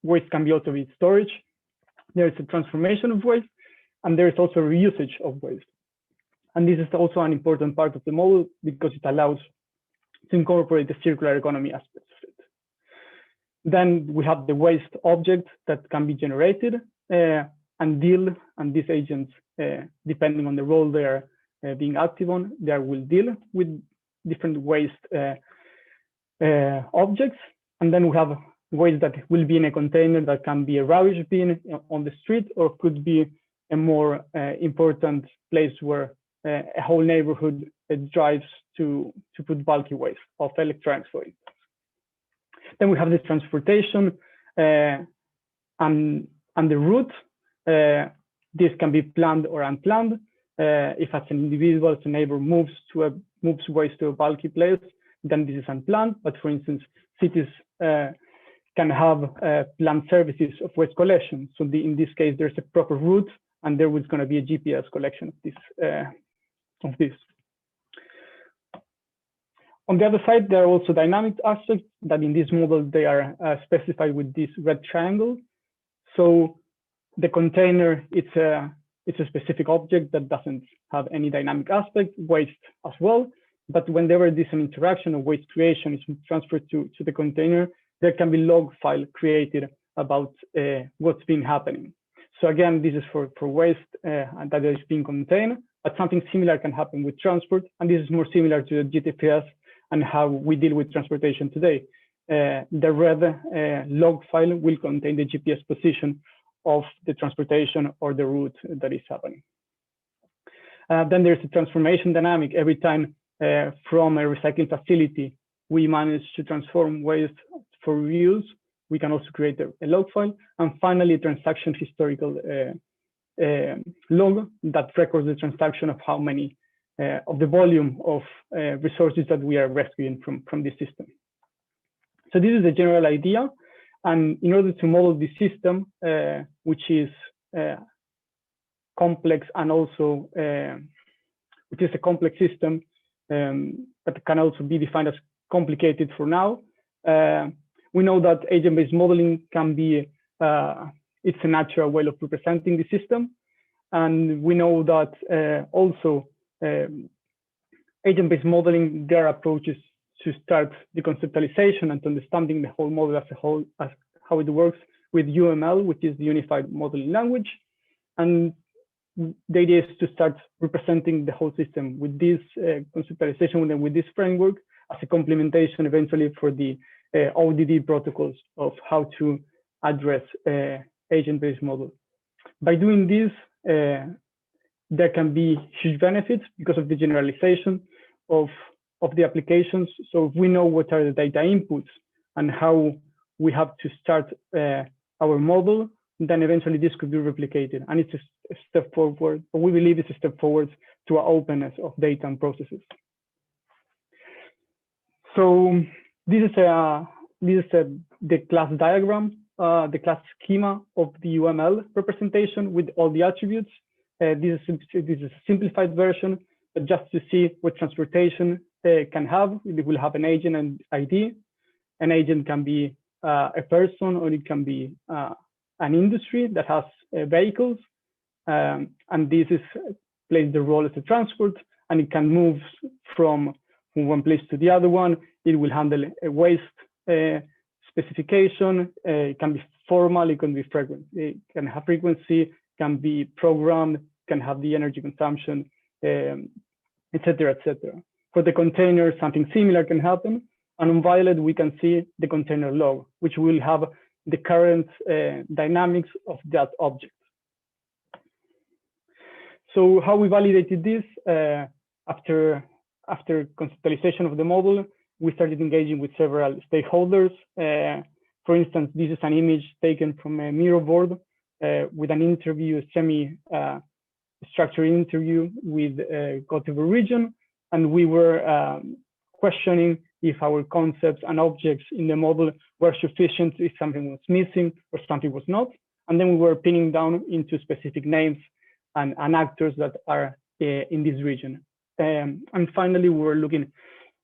Waste can be also with storage. There is a transformation of waste, and there is also reusage of waste. And this is also an important part of the model because it allows to incorporate the circular economy aspects of it. Then we have the waste object that can be generated and these agents, depending on the role they are being active on, they will deal with different waste objects. And then we have waste that will be in a container that can be a rubbish bin on the street, or could be a more important place where a whole neighborhood drives to put bulky waste of electronics, for instance. Then we have the transportation and the route. This can be planned or unplanned. If as an individual, as a neighbor moves waste to a bulky place, then this is unplanned. But for instance, cities can have planned services of waste collection. So in this case, there's a proper route, and there was going to be a GPS collection of this. On the other side, there are also dynamic aspects that in this model, they are specified with this red triangle. So the container, it's a specific object that doesn't have any dynamic aspect, waste as well. But whenever there's an interaction of waste creation is transferred to the container, there can be log file created about what's been happening. So again, this is for waste that is being contained, but something similar can happen with transport. And this is more similar to the GTPS and how we deal with transportation today. The red log file will contain the GPS position of the transportation or the route that is happening. Then there's a transformation dynamic. Every time from a recycling facility, we manage to transform waste for reuse, we can also create a log file. And finally, a transaction historical log that records the transaction of how many of the volume of resources that we are rescuing from this system. So this is the general idea. And in order to model this system, which is complex and also, which is a complex system that can also be defined as complicated for now, we know that agent-based modeling can be, it's a natural way of representing the system. And we know that also agent-based modeling, there are approaches to start the conceptualization and to understanding the whole model as a whole, as how it works with UML, which is the Unified Modeling Language. And the idea is to start representing the whole system with this conceptualization and with this framework as a complementation eventually for the ODD protocols of how to address agent-based model. By doing this, there can be huge benefits because of the generalization of the applications. So if we know what are the data inputs and how we have to start our model, then eventually this could be replicated. And it's a step forward, or we believe it's a step forward to our openness of data and processes. So this is the class diagram, the class schema of the UML representation with all the attributes. This is a simplified version, but just to see what transportation can have. It will have an agent and ID. An agent can be a person, or it can be an industry that has vehicles. And this plays the role as a transport, and it can move from one place to the other one. It will handle a waste specification. It can be formal, it can be frequent. It can have frequency, can be programmed, can have the energy consumption, etc., etc. For the container, something similar can happen. And on violet, we can see the container log, which will have the current dynamics of that object. So how we validated this, after conceptualization of the model, we started engaging with several stakeholders. For instance, this is an image taken from a Miro board with an interview, a semi-structured interview with Göteborg region. And we were questioning if our concepts and objects in the model were sufficient, if something was missing or something was not. And then we were pinning down into specific names and actors that are in this region. And finally, we were looking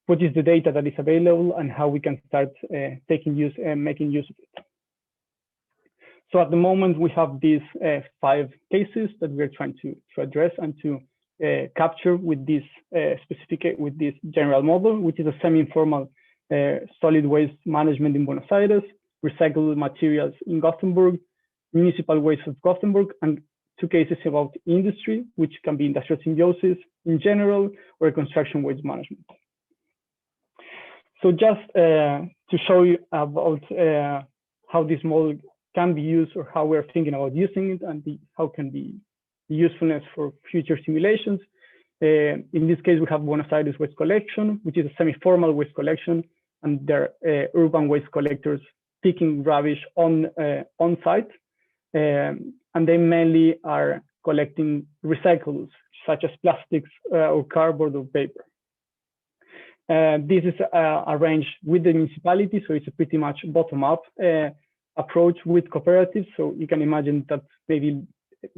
what is the data that is available and how we can start making use of it. So at the moment, we have these 5 cases that we're trying to address and to capture with this with this general model, which is a semi-informal solid waste management in Buenos Aires, recycled materials in Gothenburg, municipal waste of Gothenburg, and 2 cases about industry, which can be industrial symbiosis in general or construction waste management. So just to show you about how this model can be used or how we're thinking about using it and how can be the usefulness for future simulations. In this case, we have Buenos Aires waste collection, which is a semi-formal waste collection, and they're urban waste collectors picking rubbish on site. And they mainly are collecting recyclables, such as plastics or cardboard or paper. This is arranged with the municipality, so it's a pretty much bottom-up approach with cooperatives. So you can imagine that maybe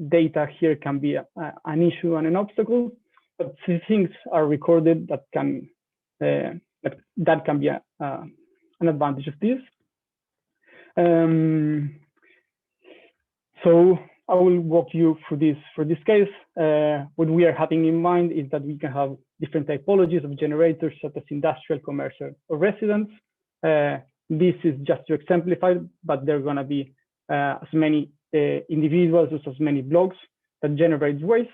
data here can be an issue and an obstacle, but things are recorded that can be an advantage of this. So I will walk you through this. For this case, what we are having in mind is that we can have different typologies of generators, such as industrial, commercial, or residents. This is just to exemplify, but there are going to be as many individuals as many blocks that generate waste.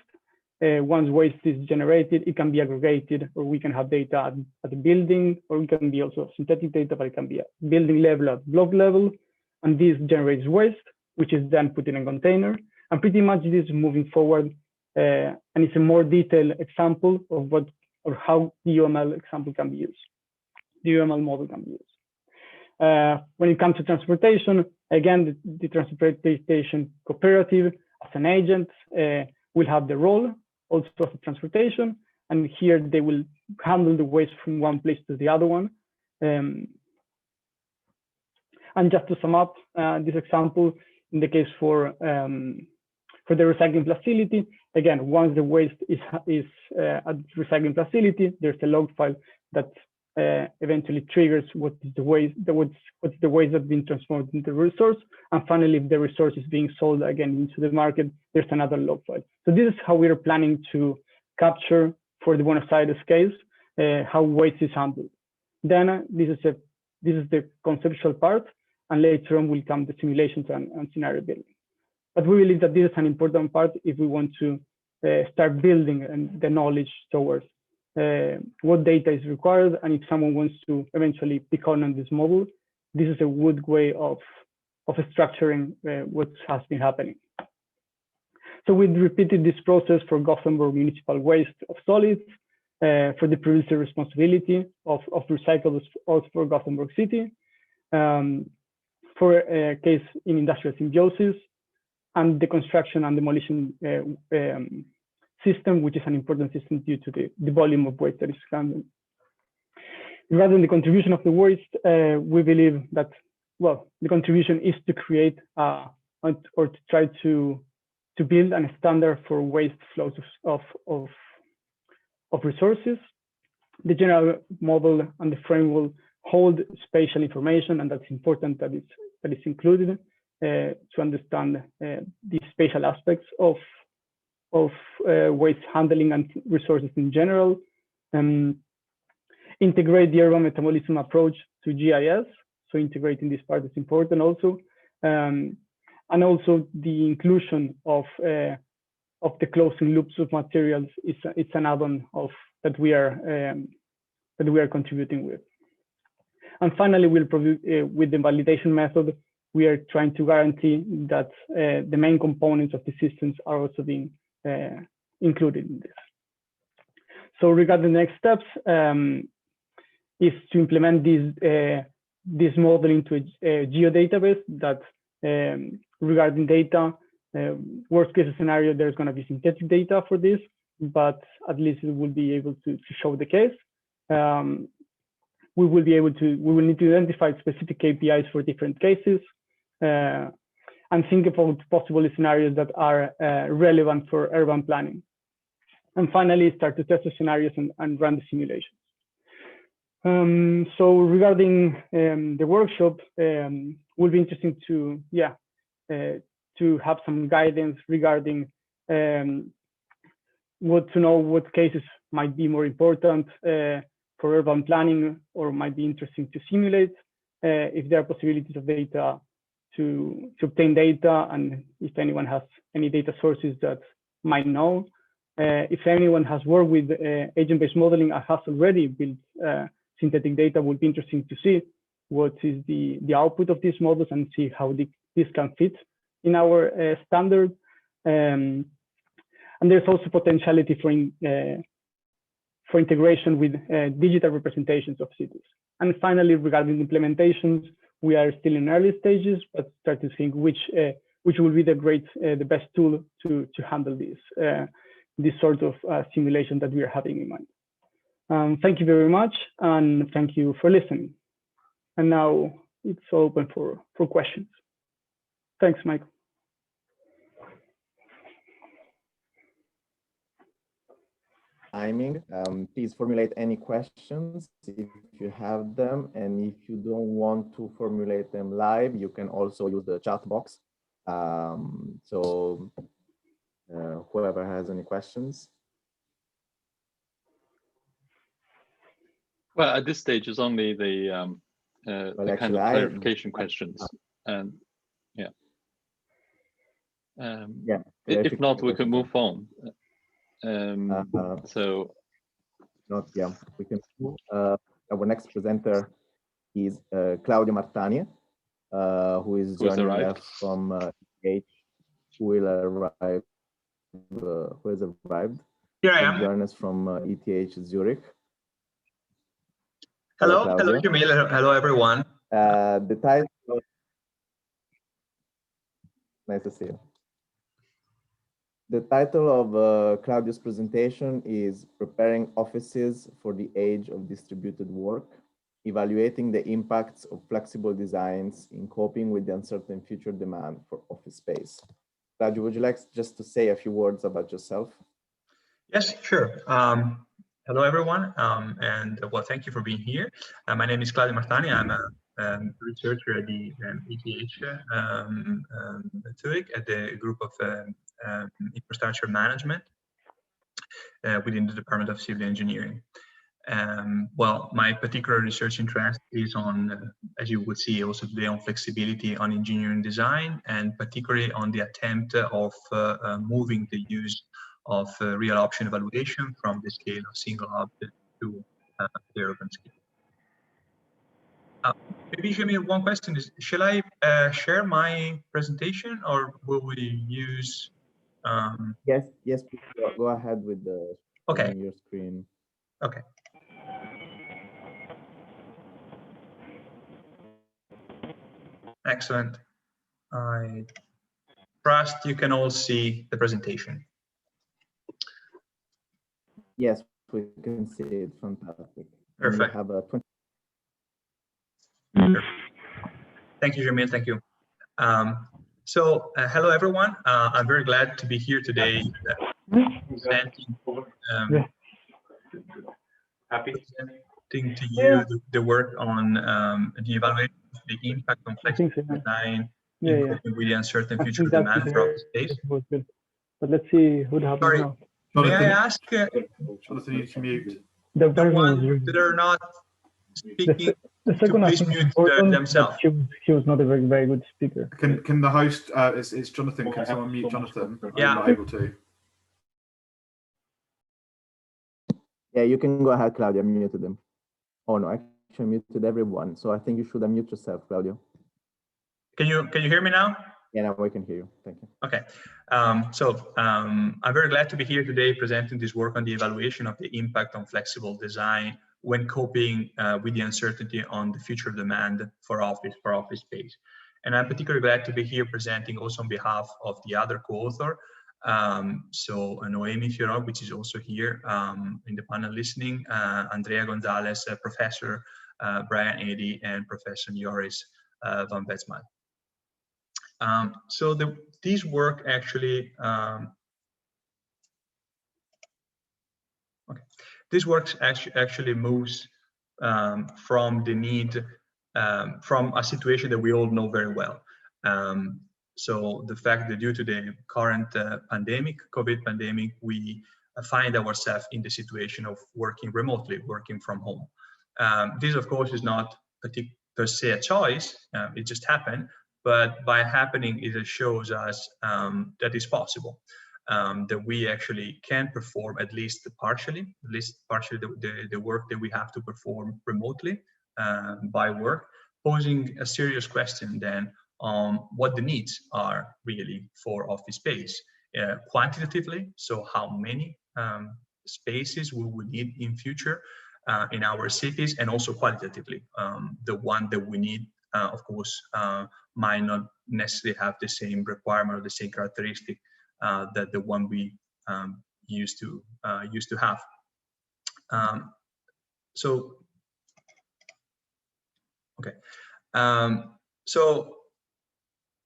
Once waste is generated, it can be aggregated, or we can have data at the building, or it can be also synthetic data, but it can be at building level, at block level. And this generates waste, which is then put in a container. And pretty much this is moving forward. And it's a more detailed example of what or how the UML example can be used. The UML model can be used. When it comes to transportation, again, the transportation cooperative as an agent will have the role also of transportation. And here they will handle the waste from one place to the other one. And just to sum up this example, in the case for the recycling facility, again, once the waste is at the recycling facility, there's a log file that eventually triggers what is the waste, what's the waste that's been transformed into resource. And finally, if the resource is being sold again into the market, there's another log file. So this is how we are planning to capture for the Buenos Aires case how waste is handled. Then this is the conceptual part, and later on will come the simulations and scenario building. But we believe that this is an important part if we want to start building the knowledge towards what data is required, and if someone wants to eventually pick on this model, this is a good way of structuring what has been happening. So we repeated this process for Gothenburg municipal waste of solids, for the producer responsibility of recyclables also for Gothenburg city, for a case in industrial symbiosis, and the construction and demolition system, which is an important system due to the volume of waste that is handled. Rather than the contribution of the waste, we believe that, well, the contribution is to create or to try to build a standard for waste flows of resources. The general model and the frame will hold spatial information, and that's important that it's included to understand the spatial aspects of waste handling and resources in general. Integrate the urban metabolism approach to GIS. So integrating this part is important also. And also the inclusion of the closing loops of materials it's an add-on that we are contributing with. And finally, with the validation method, we are trying to guarantee that the main components of the systems are also being included in this. So regarding the next steps, is to implement this model into a geodatabase that regarding data, worst case scenario, there's going to be synthetic data for this, but at least it will be able to show the case. We will need to identify specific KPIs for different cases and think about possible scenarios that are relevant for urban planning. And finally, start to test the scenarios and run the simulations. So regarding the workshop, will be interesting to have some guidance regarding what cases might be more important for urban planning or might be interesting to simulate, if there are possibilities of data to obtain data, and if anyone has any data sources that might know. If anyone has worked with agent-based modeling and has already built synthetic data, would be interesting to see what is the output of these models and see how this can fit in our standard. And there's also potentiality for integration with digital representations of cities. And finally, regarding implementations, we are still in early stages, but start to think which will be the best tool to handle this sort of simulation that we are having in mind. Thank you very much, and thank you for listening. And now it's open for questions. Thanks, Michael. Timing. Please formulate any questions if you have them, and if you don't want to formulate them live, you can also use the chat box. So whoever has any questions. Well, at this stage, it's only the kind of clarification questions, and yeah. If not, we can move on. So we can move. Our next presenter is Claudia Martini, who is joining us from ETH, who has arrived. Here I am. Join us from ETH Zurich. Hello, Jamil. Hello, everyone. The title. Nice to see you. The title of Claudio's presentation is Preparing Offices for the Age of Distributed Work evaluating the impacts of flexible designs in coping with the uncertain future demand for office space. Claudio, would you like just to say a few words about yourself? Yes, sure. Hello, everyone, and well, thank you for being here. My name is Claudia Martini. I'm a researcher at the ETH Zurich at the group of infrastructure management within the Department of Civil Engineering. Well, my particular research interest is on, as you would see also today, on flexibility on engineering design, and particularly on the attempt of moving the use of real option evaluation from the scale of single object to the urban scale. Maybe Jamil, one question is, shall I share my presentation, or will we use? Yes, please go ahead with the sharing your screen. Okay. Excellent. I trust you can all see the presentation. Yes, we can see it. Fantastic. Perfect. Have a 20. Thank you, Jamil. Thank you. Hello, everyone. I'm very glad to be here today presenting to you the work on the evaluation of the impact on flexible design with the uncertain future demand for office space. But let's see who the happens now. May I ask Jonathan, you can mute. the ones that are not speaking the second to please mute themselves. She was not a very good speaker. Can the host, it's Jonathan, can someone mute Jonathan? Yeah. I'm not able to. Yeah, you can go ahead, Claudia, muted them. Oh no, I actually muted everyone. So I think you should unmute yourself, Claudio. Can you hear me now? Yeah, now we can hear you. Thank you. Okay. I'm very glad to be here today presenting this work on the evaluation of the impact on flexible design when coping with the uncertainty on the future demand for office space. And I'm particularly glad to be here presenting also on behalf of the other co-author, Noemi Fiorot, which is also here in the panel listening, Andrea Gonzalez, Professor Brian Eddy, and Professor Joris van Wetsma. This work actually, this work actually moves from the need, from a situation that we all know very well. So the fact that due to the current COVID pandemic, we find ourselves in the situation of working remotely, working from home. This, of course, is not per se a choice, it just happened, but by happening, it shows us that it's possible, that we actually can perform at least partially the work that we have to perform remotely by work, posing a serious question then on what the needs are really for office space, quantitatively, so how many spaces we will need in future in our cities, and also qualitatively, the one that we need, of course, might not necessarily have the same requirement or the same characteristic that the one we used to have. So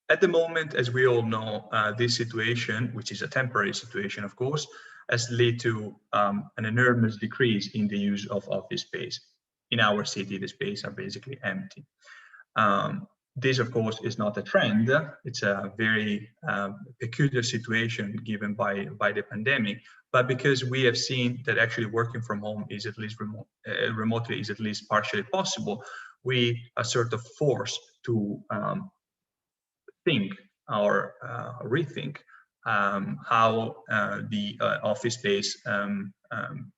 at the moment, as we all know, this situation, which is a temporary situation, of course, has led to an enormous decrease in the use of office space. In our city, the spaces are basically empty. This, of course, is not a trend. It's a very peculiar situation given by the pandemic, but because we have seen that actually working from home is at least remotely is at least partially possible, we are sort of forced to think or rethink how the office space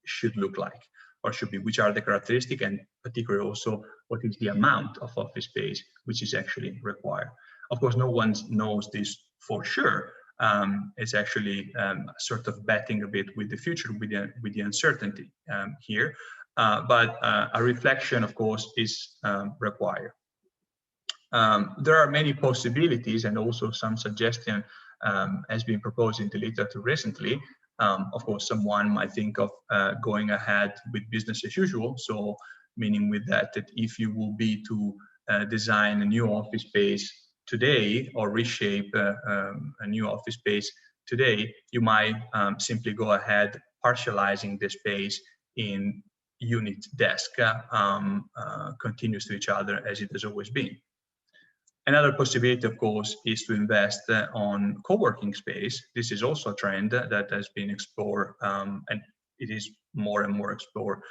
should look like, or should be, which are the characteristics, and particularly also what is the amount of office space which is actually required. Of course, no one knows this for sure. It's actually sort of betting a bit with the future, with the uncertainty here. But a reflection, of course, is required. There are many possibilities, and also some suggestion has been proposed in the literature recently. Of course, someone might think of going ahead with business as usual, so meaning with that if you will be to design a new office space today or reshape a new office space today, you might simply go ahead partializing the space in unit desk continuous to each other as it has always been. Another possibility, of course, is to invest on co-working space. This is also a trend that has been explored, and it is more and more explored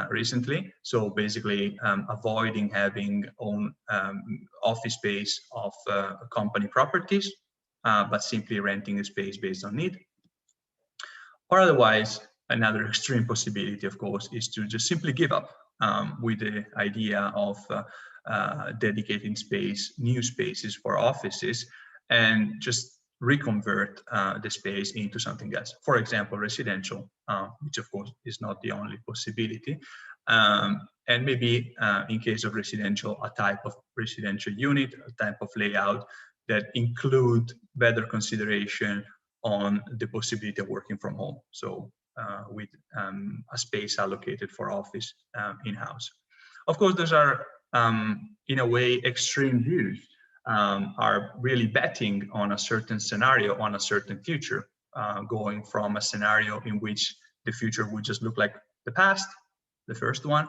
recently. So basically, avoiding having own office space of company properties, but simply renting a space based on need. Or otherwise, another extreme possibility, of course, is to just simply give up with the idea of dedicating space, new spaces for offices, and just reconvert the space into something else. For example, residential, which of course is not the only possibility. And maybe in case of residential, a type of residential unit, a type of layout that include better consideration on the possibility of working from home. So with a space allocated for office in-house. Of course, those are in a way extreme views, are really betting on a certain scenario, on a certain future, going from a scenario in which the future would just look like the past, the first one,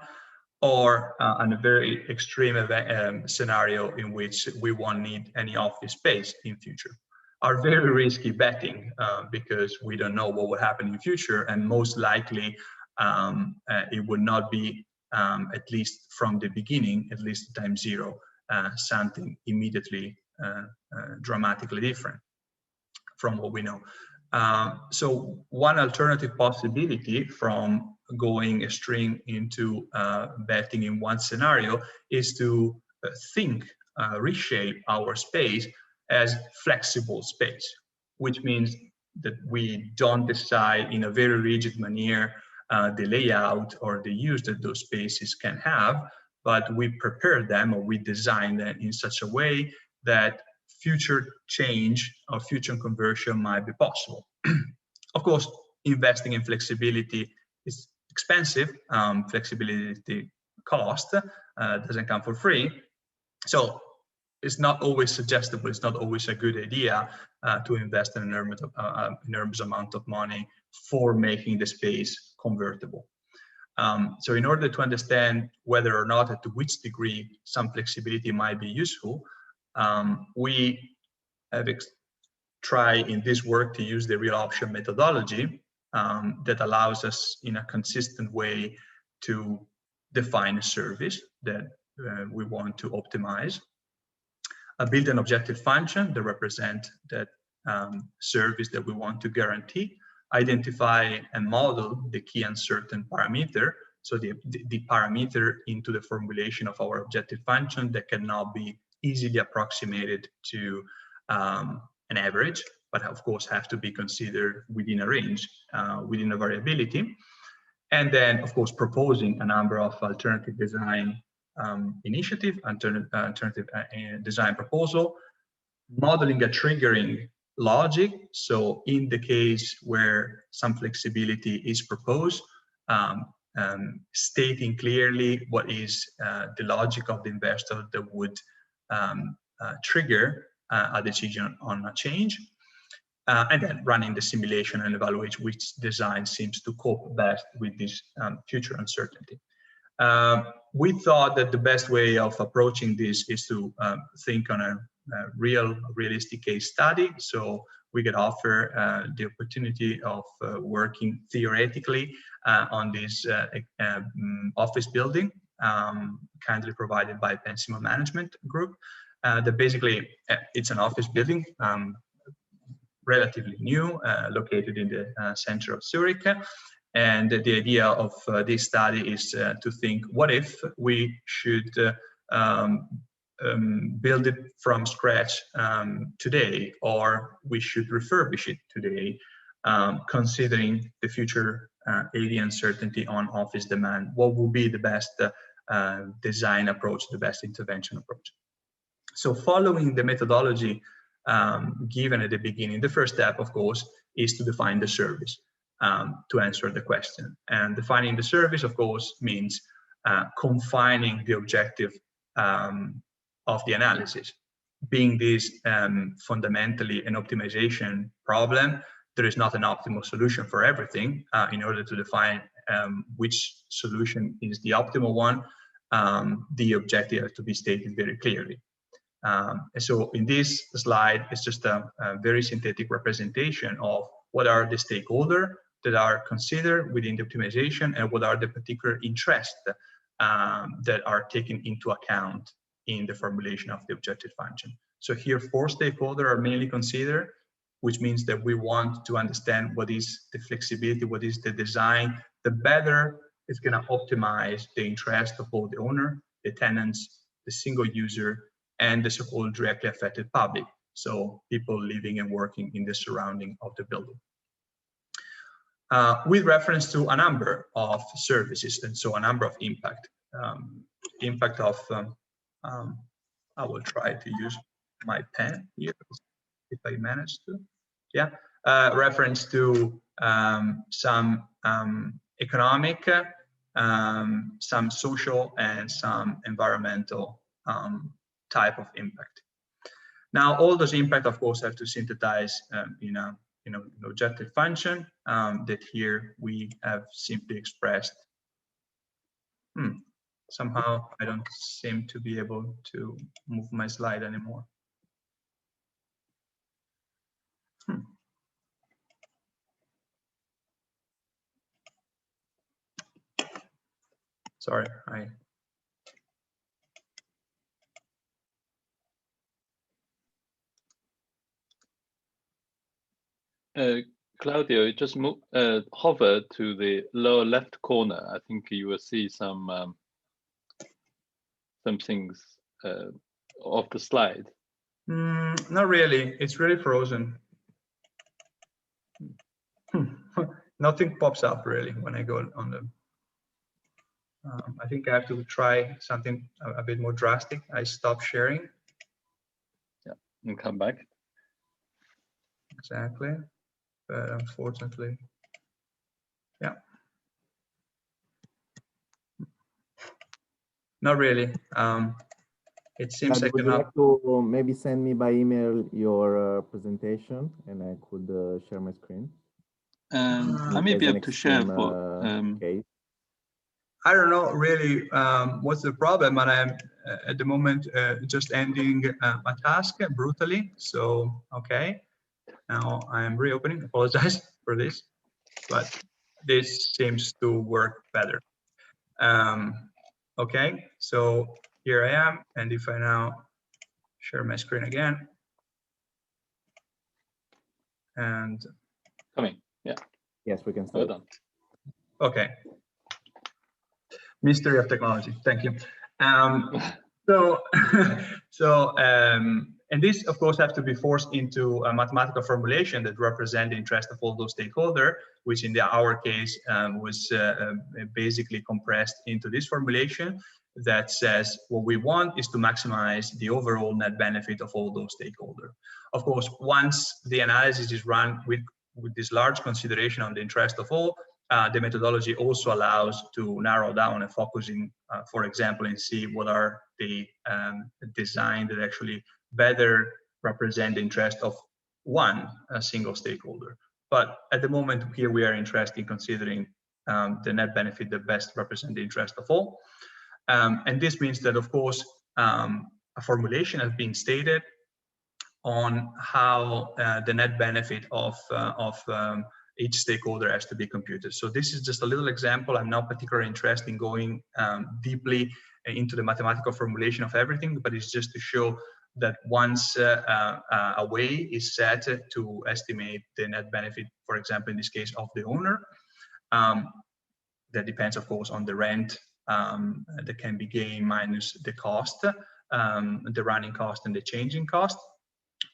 or on a very extreme scenario in which we won't need any office space in future. Are very risky betting because we don't know what will happen in future, and most likely it would not be, at least from the beginning, at least time zero, something immediately dramatically different from what we know. So one alternative possibility from going extreme into betting in one scenario is to reshape our space as flexible space, which means that we don't decide in a very rigid manner the layout or the use that those spaces can have, but we prepare them or we design them in such a way that future change or future conversion might be possible. Of course, investing in flexibility is expensive. Flexibility cost doesn't come for free. So it's not always suggestible, it's not always a good idea to invest an enormous amount of money for making the space convertible. So in order to understand whether or not, and to which degree some flexibility might be useful, we have tried in this work to use the real option methodology that allows us in a consistent way to define a service that we want to optimize, build an objective function that represent that service that we want to guarantee, identify and model the key uncertain parameter, so the parameter into the formulation of our objective function that cannot be easily approximated to an average, but of course have to be considered within a range, within a variability. And then, of course, proposing a number of alternative design initiative, alternative design proposal, modeling a triggering logic. So in the case where some flexibility is proposed, stating clearly what is the logic of the investor that would trigger a decision on a change, and then running the simulation and evaluate which design seems to cope best with this future uncertainty. We thought that the best way of approaching this is to think on a realistic case study. So we could offer the opportunity of working theoretically on this office building, kindly provided by Pensimo Management Group. That basically, it's an office building, relatively new, located in the center of Zurich. And the idea of this study is to think, what if we should build it from scratch today, or we should refurbish it today, considering the future AD uncertainty on office demand? What will be the best design approach, the best intervention approach? So following the methodology given at the beginning, the first step, of course, is to define the service to answer the question. And defining the service, of course, means confining the objective of the analysis. Being this fundamentally an optimization problem, there is not an optimal solution for everything. In order to define which solution is the optimal one, the objective has to be stated very clearly. And so in this slide, it's just a very synthetic representation of what are the stakeholders that are considered within the optimization and what are the particular interests that are taken into account in the formulation of the objective function. So here, 4 stakeholders are mainly considered, which means that we want to understand what is the flexibility, what is the design, the better it's going to optimize the interest of both the owner, the tenants, the single user, and the so-called directly affected public. So people living and working in the surrounding of the building. With reference to a number of services, and so a number of impact. I will try to use my pen here, if I manage to. Yeah, reference to some economic, some social, and some environmental type of impact. Now, all those impacts, of course, have to synthesize in an objective function that here we have simply expressed. Somehow I don't seem to be able to move my slide anymore. Sorry, Claudio, just move, hover to the lower left corner. I think you will see some things of the slide. Not really. It's really frozen. Nothing pops up really when I go on the. I think I have to try something a bit more drastic. I stop sharing. Yeah, and come back. Exactly, but unfortunately, yeah, not really. It seems like would you like to maybe send me by email your presentation, and I could share my screen? I may be able to share for case. I don't know really what's the problem, and I'm at the moment just ending a task brutally. So okay, now I am reopening. Apologize for this, but this seems to work better. Okay, so here I am, and if I now share my screen again, and coming, yeah, yes, we can start. Well done. Okay. Mystery of technology. Thank you. And this, of course, has to be forced into a mathematical formulation that represents the interest of all those stakeholders, which in our case was basically compressed into this formulation that says what we want is to maximize the overall net benefit of all those stakeholders. Of course, once the analysis is run with this large consideration on the interest of all, the methodology also allows to narrow down and focusing, for example, and see what are the design that actually better represent the interest of a single stakeholder. But at the moment here, we are interested in considering the net benefit that best represent the interest of all. And this means that, of course, a formulation has been stated on how the net benefit of each stakeholder has to be computed. So this is just a little example. I'm not particularly interested in going deeply into the mathematical formulation of everything, but it's just to show that once a way is set to estimate the net benefit, for example, in this case of the owner, that depends, of course, on the rent that can be gained minus the cost, the running cost and the changing cost.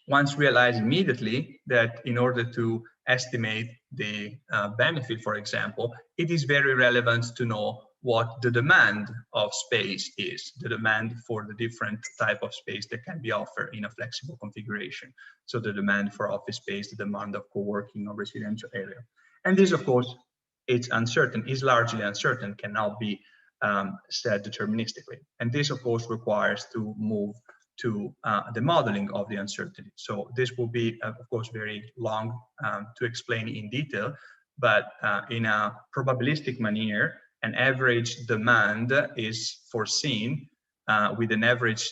Once realize immediately that in order to estimate the benefit, for example, it is very relevant to know what the demand of space is, the demand for the different type of space that can be offered in a flexible configuration. So the demand for office space, the demand of co-working or residential area. And this, of course, it's uncertain, is largely uncertain, cannot be set deterministically. And this, of course, requires to move to the modeling of the uncertainty. So this will be, of course, very long to explain in detail, but in a probabilistic manner, an average demand is foreseen with an average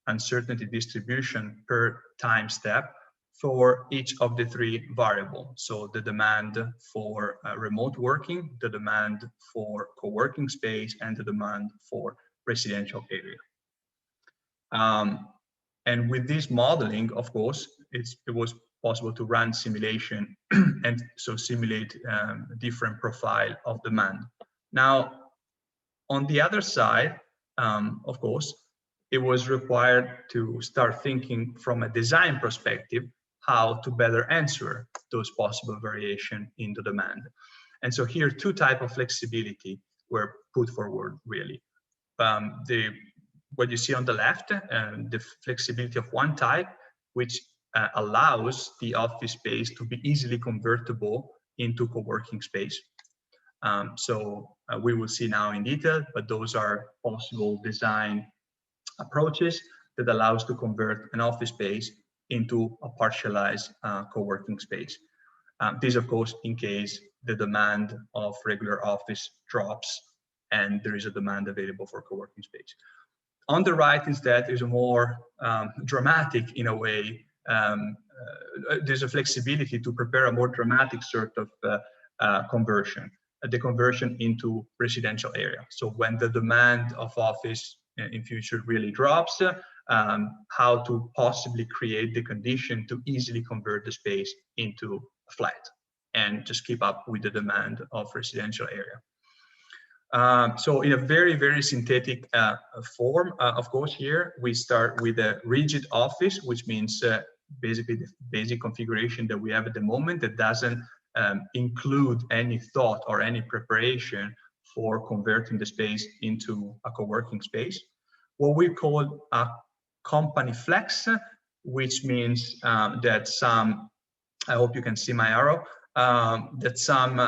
uncertainty distribution per time step for each of the three variables. So the demand for remote working, the demand for co-working space, and the demand for residential area. And with this modeling, of course, it was possible to run simulation and so simulate different profile of demand. Now, on the other side, of course, it was required to start thinking from a design perspective how to better answer those possible variation in the demand. And so here, two types of flexibility were put forward, really. What you see on the left, the flexibility of one type, which allows the office space to be easily convertible into co-working space. So we will see now in detail, but those are possible design approaches that allows to convert an office space into a partialized co-working space. This, of course, in case the demand of regular office drops and there is a demand available for co-working space. On the right, instead, is a more dramatic, in a way, there's a flexibility to prepare a more dramatic sort of conversion, the conversion into residential area. So when the demand of office in future really drops, how to possibly create the condition to easily convert the space into a flat and just keep up with the demand of residential area. So in a very, very synthetic form, of course, here we start with a rigid office, which means basically the basic configuration that we have at the moment that doesn't include any thought or any preparation for converting the space into a co-working space. What we call a company flex, which means that some, I hope you can see my arrow, that some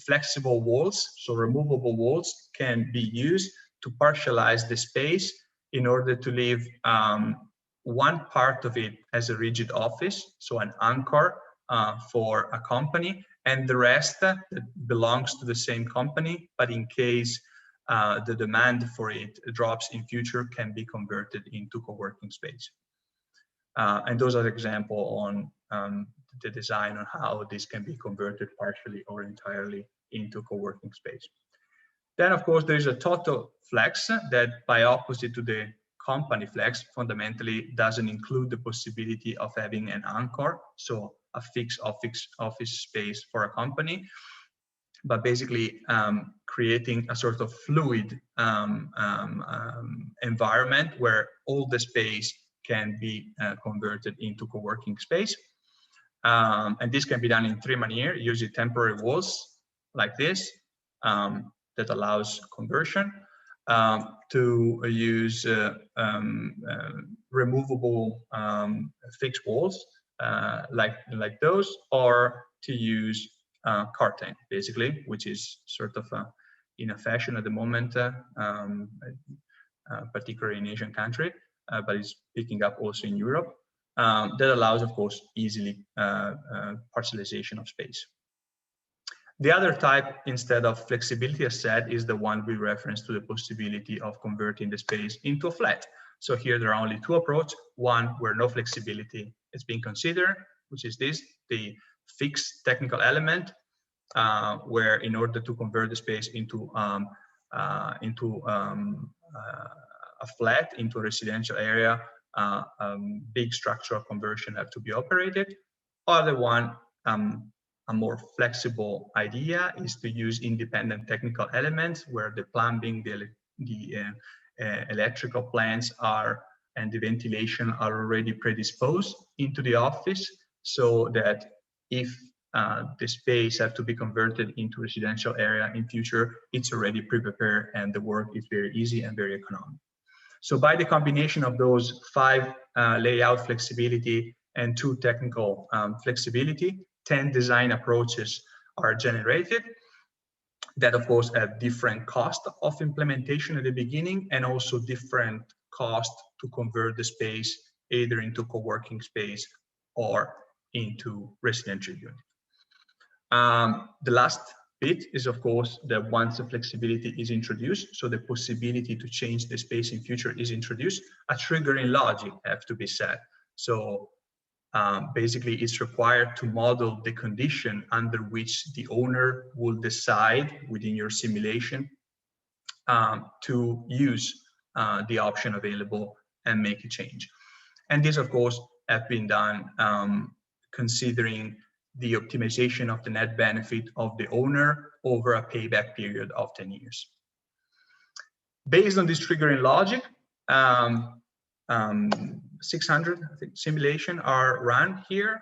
flexible walls, so removable walls, can be used to partialize the space in order to leave one part of it as a rigid office, so an anchor for a company, and the rest that belongs to the same company, but in case the demand for it drops in future, can be converted into co-working space. And those are examples on the design on how this can be converted partially or entirely into co-working space. Then, of course, there is a total flex that, by opposite to the company flex, fundamentally doesn't include the possibility of having an anchor, so a fixed office space for a company, but basically creating a sort of fluid environment where all the space can be converted into co-working space. And this can be done in three manners, using temporary walls like this that allows conversion, to use removable fixed walls like those, or to use curtain, basically, which is sort of in a fashion at the moment, particularly in Asian country, but it's picking up also in Europe. That allows, of course, easily partialization of space. The other type, instead of flexibility, as said, is the one we reference to the possibility of converting the space into a flat. So here there are only two approaches. One where no flexibility is being considered, which is this, the fixed technical element, where in order to convert the space into a flat, into a residential area, big structural conversion have to be operated. Other one, a more flexible idea, is to use independent technical elements where the plumbing, the electrical plants are, and the ventilation are already predisposed into the office, so that if the space have to be converted into residential area in future, it's already pre-prepared and the work is very easy and very economic. So by the combination of those 5 layout flexibility and 2 technical flexibility, 10 design approaches are generated that of course have different cost of implementation at the beginning, and also different cost to convert the space either into co-working space or into residential unit. The last bit is, of course, that once the flexibility is introduced, so the possibility to change the space in future is introduced, a triggering logic have to be set. So basically, it's required to model the condition under which the owner will decide within your simulation to use the option available and make a change. And this, of course, have been done considering the optimization of the net benefit of the owner over a payback period of 10 years. Based on this triggering logic, 600 I think, simulation are run here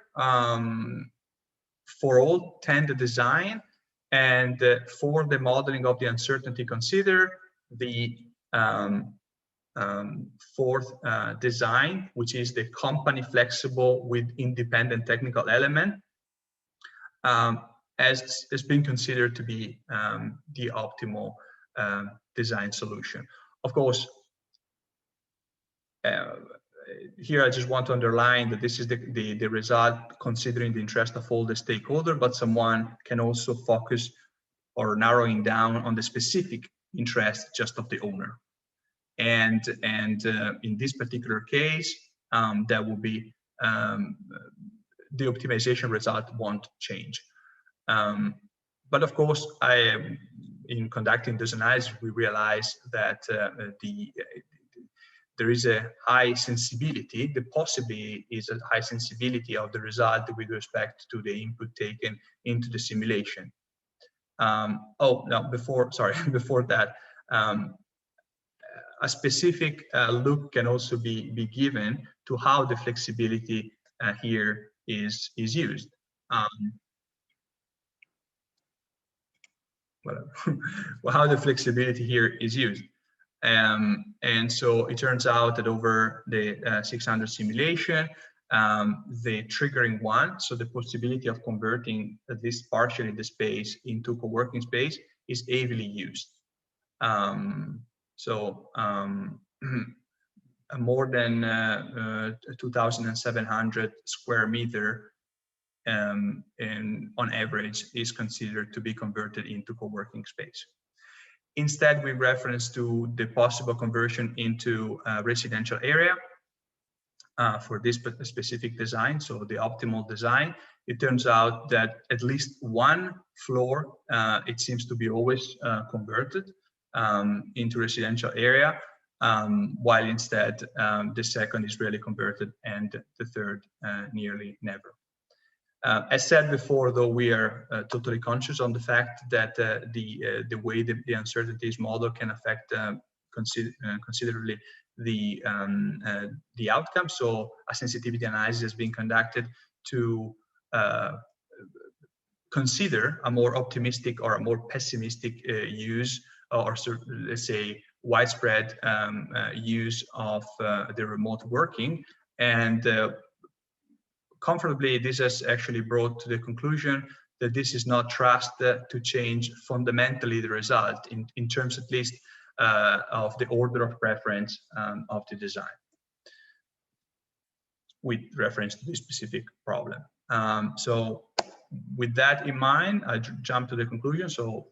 for all 10 the design, and for the modeling of the uncertainty consider the fourth design, which is the company flexible with independent technical element, has been considered to be the optimal design solution. Of course, here I just want to underline that this is the result considering the interest of all the stakeholders, but someone can also focus or narrowing down on the specific interest just of the owner. And in this particular case, that will be the optimization result won't change. But of course, in conducting this analysis, we realize that there is a high sensibility. The possibility is a high sensibility of the result with respect to the input taken into the simulation. Oh no, before that, a specific look can also be given to how the flexibility here is used. How the flexibility here is used. And so it turns out that over the 600 simulation, the triggering one, so the possibility of converting at least partially the space into co-working space, is heavily used. More than 2,700 square meter and on average is considered to be converted into co-working space. Instead, we reference to the possible conversion into a residential area for this specific design, so the optimal design. It turns out that at least one floor, it seems to be always converted into residential area, while instead the second is rarely converted and the third nearly never. As said before, though, we are totally conscious on the fact that the way that the uncertainties model can affect considerably the outcome. So a sensitivity analysis has been conducted to consider a more optimistic or a more pessimistic use, or let's say widespread use of the remote working. And comfortably, this has actually brought to the conclusion that this is not trusted to change fundamentally the result in terms at least of the order of preference of the design with reference to this specific problem. So with that in mind, I jump to the conclusion. So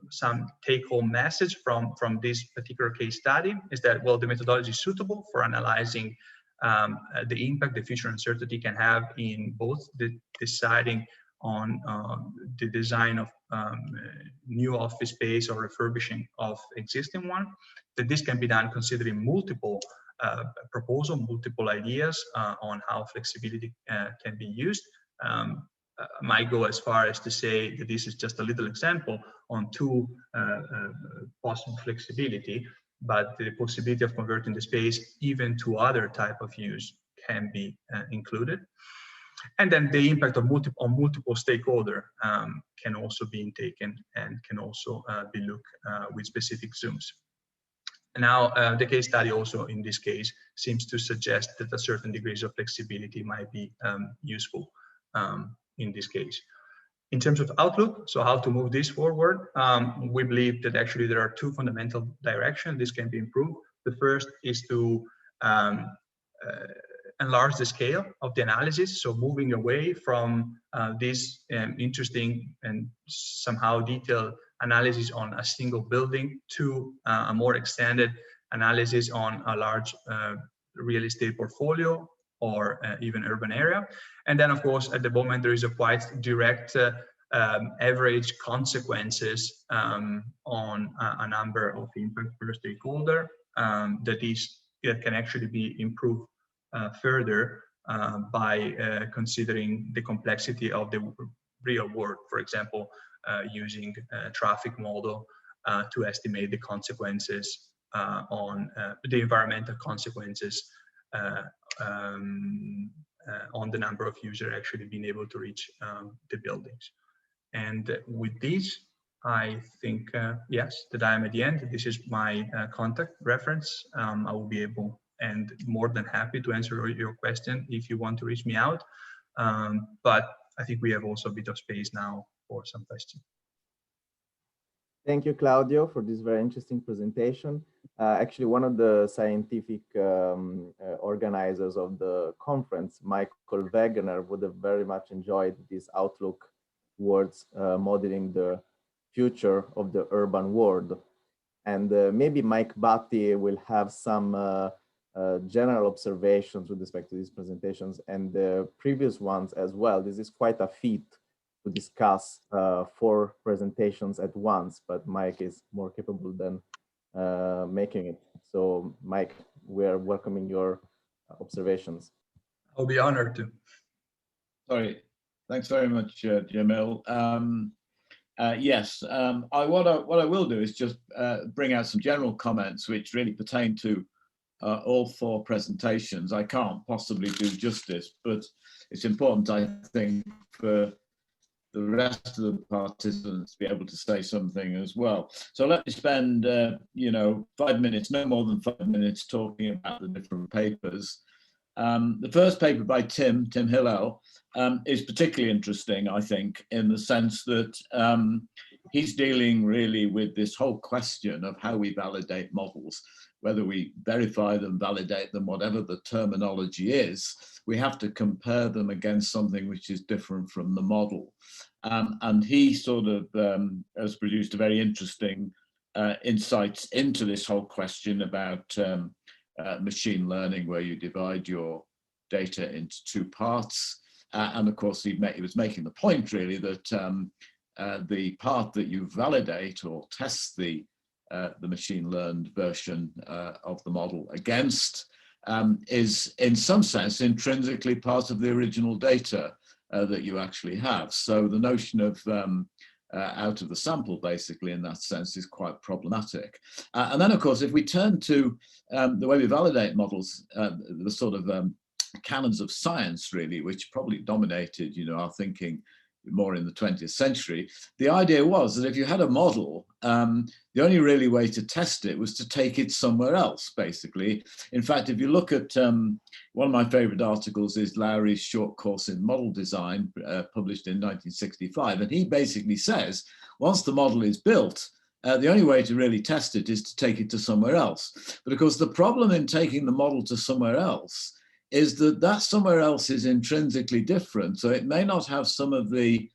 some take-home message from this particular case study is that, well, the methodology is suitable for analyzing the impact the future uncertainty can have in both the deciding on the design of new office space or refurbishing of existing one, that this can be done considering multiple proposals, multiple ideas on how flexibility can be used. I might go as far as to say that this is just a little example on two possible flexibility, but the possibility of converting the space even to other type of use can be included. And then the impact of multiple stakeholder can also be taken and can also be looked with specific zooms. Now, the case study also in this case seems to suggest that a certain degrees of flexibility might be useful in this case. In terms of outlook, so how to move this forward, we believe that actually there are two fundamental directions this can be improved. The first is to enlarge the scale of the analysis, so moving away from this interesting and somehow detailed analysis on a single building to a more extended analysis on a large real estate portfolio or even urban area. And then, of course, at the moment, there is a quite direct average consequences on a number of impact per stakeholder that can actually be improved further by considering the complexity of the real world. For example, using a traffic model to estimate the consequences on the environmental consequences on the number of users actually being able to reach the buildings. And with these, I think, yes, that I am at the end. This is my contact reference. I will be able and more than happy to answer your question if you want to reach me out. But I think we have also a bit of space now for some questions. Thank you, Claudio, for this very interesting presentation. Actually, one of the scientific organizers of the conference, Michael Wegener, would have very much enjoyed this outlook towards modeling the future of the urban world. And maybe Mike Batty will have some general observations with respect to these presentations and the previous ones as well. This is quite a feat to discuss 4 presentations at once, but Mike is more capable than making it. So Mike, we are welcoming your observations. I'll be honored to. Sorry, thanks very much, Jamil. Yes, what I will do is just bring out some general comments which really pertain to all 4 presentations. I can't possibly do justice, but it's important, I think, for the rest of the participants to be able to say something as well. So let me spend, 5 minutes, no more than 5 minutes, talking about the different papers. The first paper by Tim Hillel is particularly interesting, I think, in the sense that he's dealing really with this whole question of how we validate models, whether we verify them, validate them, whatever the terminology is, we have to compare them against something which is different from the model. And he sort of has produced a very interesting insights into this whole question about machine learning, where you divide your data into 2 parts. And of course, he was making the point really that the part that you validate or test the machine learned version of the model against is in some sense intrinsically part of the original data that you actually have. So the notion of out of the sample, basically, in that sense, is quite problematic. And then, of course, if we turn to the way we validate models, the sort of canons of science, really, which probably dominated, our thinking more in the 20th century, the idea was that if you had a model, the only really way to test it was to take it somewhere else, basically. In fact, if you look at one of my favorite articles is Lowry's short course in model design, published in 1965. And he basically says, once the model is built, the only way to really test it is to take it to somewhere else. But of course, the problem in taking the model to somewhere else is that that somewhere else is intrinsically different. So it may not have some of the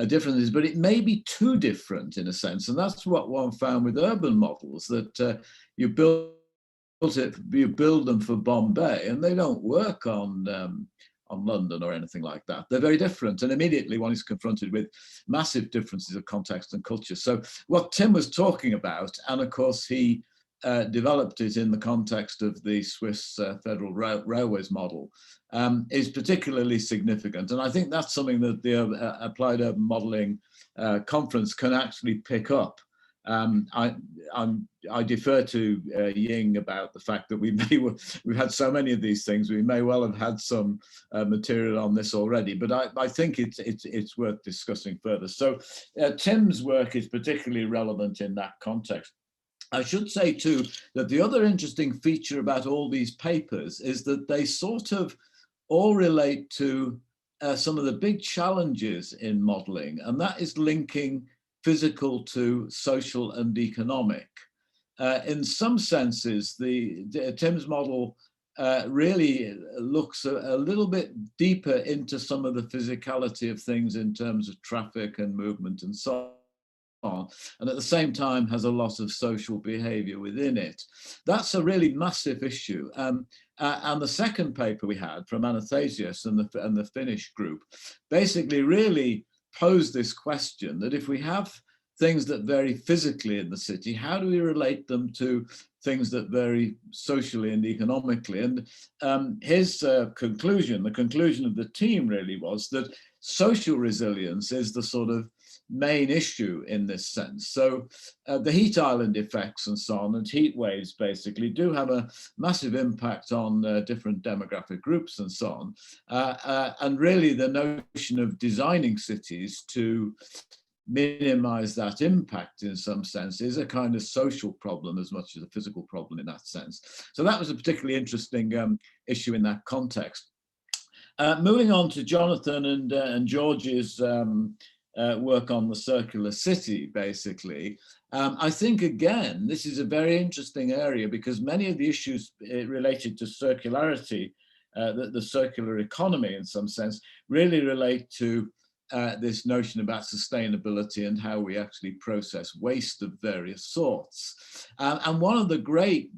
differences, but it may be too different in a sense. And that's what one found with urban models, that you build them for Bombay and they don't work on London or anything like that. They're very different. And immediately one is confronted with massive differences of context and culture. So what Tim was talking about, and of course he developed it in the context of the Swiss Federal Railways model, is particularly significant. And I think that's something that the Applied Urban Modeling Conference can actually pick up. I defer to Ying about the fact that we've had so many of these things, we may well have had some material on this already, but I think it's worth discussing further. So Tim's work is particularly relevant in that context. I should say too that the other interesting feature about all these papers is that they sort of all relate to some of the big challenges in modeling, and that is linking physical to social and economic. In some senses, Tim's model really looks a little bit deeper into some of the physicality of things in terms of traffic and movement and so on, and at the same time has a lot of social behavior within it. That's a really massive issue. And the second paper we had from Athanasios and the Finnish group basically really posed this question that if we have things that vary physically in the city, how do we relate them to things that vary socially and economically? And his conclusion, the conclusion of the team really was that social resilience is the sort of main issue in this sense. So the heat island effects and so on, and heat waves basically do have a massive impact on different demographic groups and so on. And really the notion of designing cities to minimize that impact in some sense is a kind of social problem as much as a physical problem in that sense. So that was a particularly interesting issue in that context. Moving on to Jonathan and Jorge's work on the circular city, basically. I think, again, this is a very interesting area because many of the issues related to circularity, the circular economy in some sense, really relate to this notion about sustainability and how we actually process waste of various sorts. And one of the great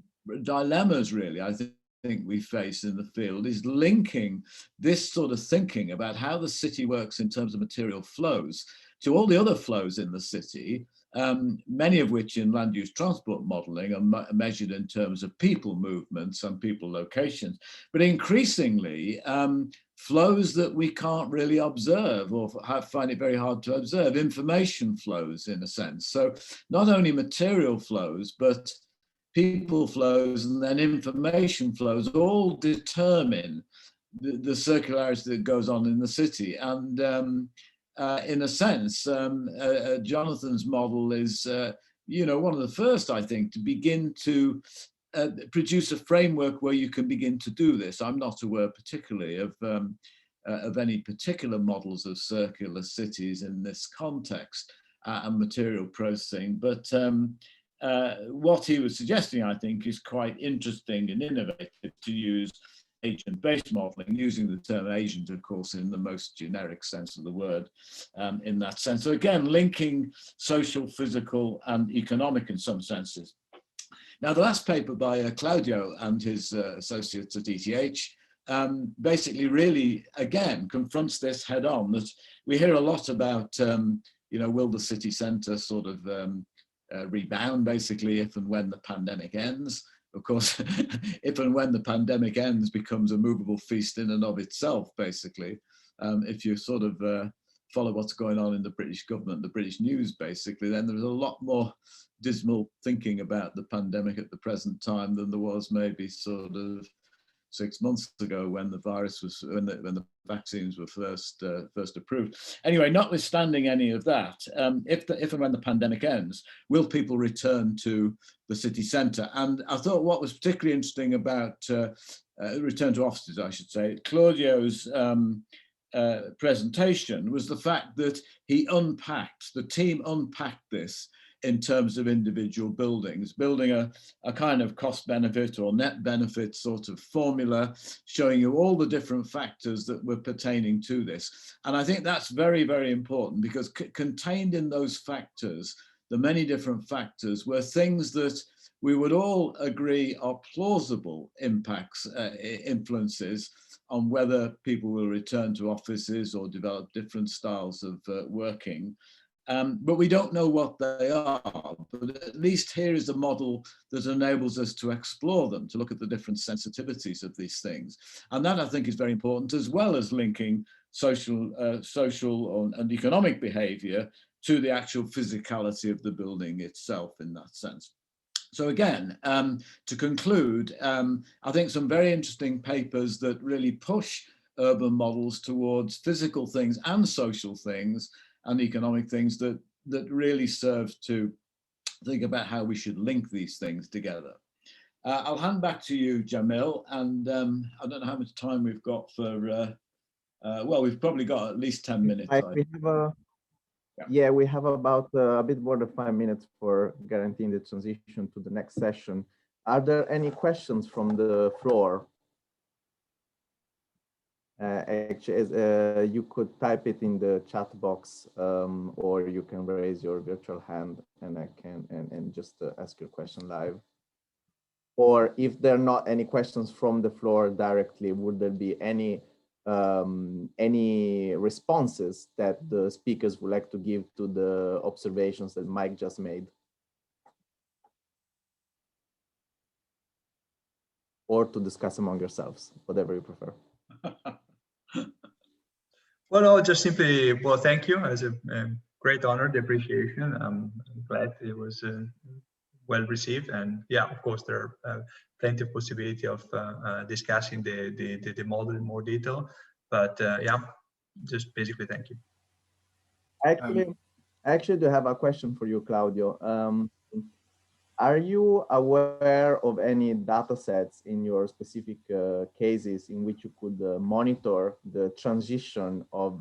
dilemmas, really, I think we face in the field is linking this sort of thinking about how the city works in terms of material flows to all the other flows in the city, many of which in land use transport modeling are measured in terms of people movements and people locations, but increasingly flows that we can't really observe or find it very hard to observe, information flows in a sense. So not only material flows, but people flows and then information flows all determine the circularity that goes on in the city. And in a sense, Jonathan's model is, one of the first, I think, to begin to produce a framework where you can begin to do this. I'm not aware particularly of any particular models of circular cities in this context and material processing, but what he was suggesting, I think, is quite interesting and innovative to use agent-based modeling, using the term agent, of course, in the most generic sense of the word in that sense. So again, linking social, physical, and economic in some senses. Now, the last paper by Claudio and his associates at ETH basically really, again, confronts this head on, that we hear a lot about, will the city centre sort of rebound basically if and when the pandemic ends. Of course, if and when the pandemic ends becomes a movable feast in and of itself, basically. If you sort of follow what's going on in the British government, the British news, basically, then there's a lot more dismal thinking about the pandemic at the present time than there was maybe sort of 6 months ago when the virus was, when the vaccines were first approved. Anyway, notwithstanding any of that, if and when the pandemic ends, will people return to the city centre? And I thought what was particularly interesting about return to offices, I should say, Claudio's presentation was the fact that the team unpacked this in terms of individual buildings, building a kind of cost benefit or net benefit sort of formula, showing you all the different factors that were pertaining to this. And I think that's very, very important, because contained in those factors, the many different factors, were things that we would all agree are plausible impacts, influences on whether people will return to offices or develop different styles of working. But we don't know what they are, but at least here is a model that enables us to explore them, to look at the different sensitivities of these things. And that, I think, is very important, as well as linking social and economic behavior to the actual physicality of the building itself in that sense. So again, to conclude, I think some very interesting papers that really push urban models towards physical things and social things and economic things that really serve to think about how we should link these things together. I'll hand back to you, Jamil, and I don't know how much time we've got for Well, we've probably got at least 10 minutes. We have we have about a bit more than 5 minutes for guaranteeing the transition to the next session. Are there any questions from the floor? Actually, you could type it in the chat box, or you can raise your virtual hand and I can and just ask your question live. Or if there are not any questions from the floor directly, would there be any responses that the speakers would like to give to the observations that Mike just made? Or to discuss among yourselves, whatever you prefer. Well, no, just simply, well, thank you. As a great honor, the appreciation. I'm glad it was well received, and yeah, of course, there are plenty of possibility of discussing the model in more detail. But yeah, just basically, thank you. I actually do have a question for you, Claudio. Are you aware of any data sets in your specific cases in which you could monitor the transition of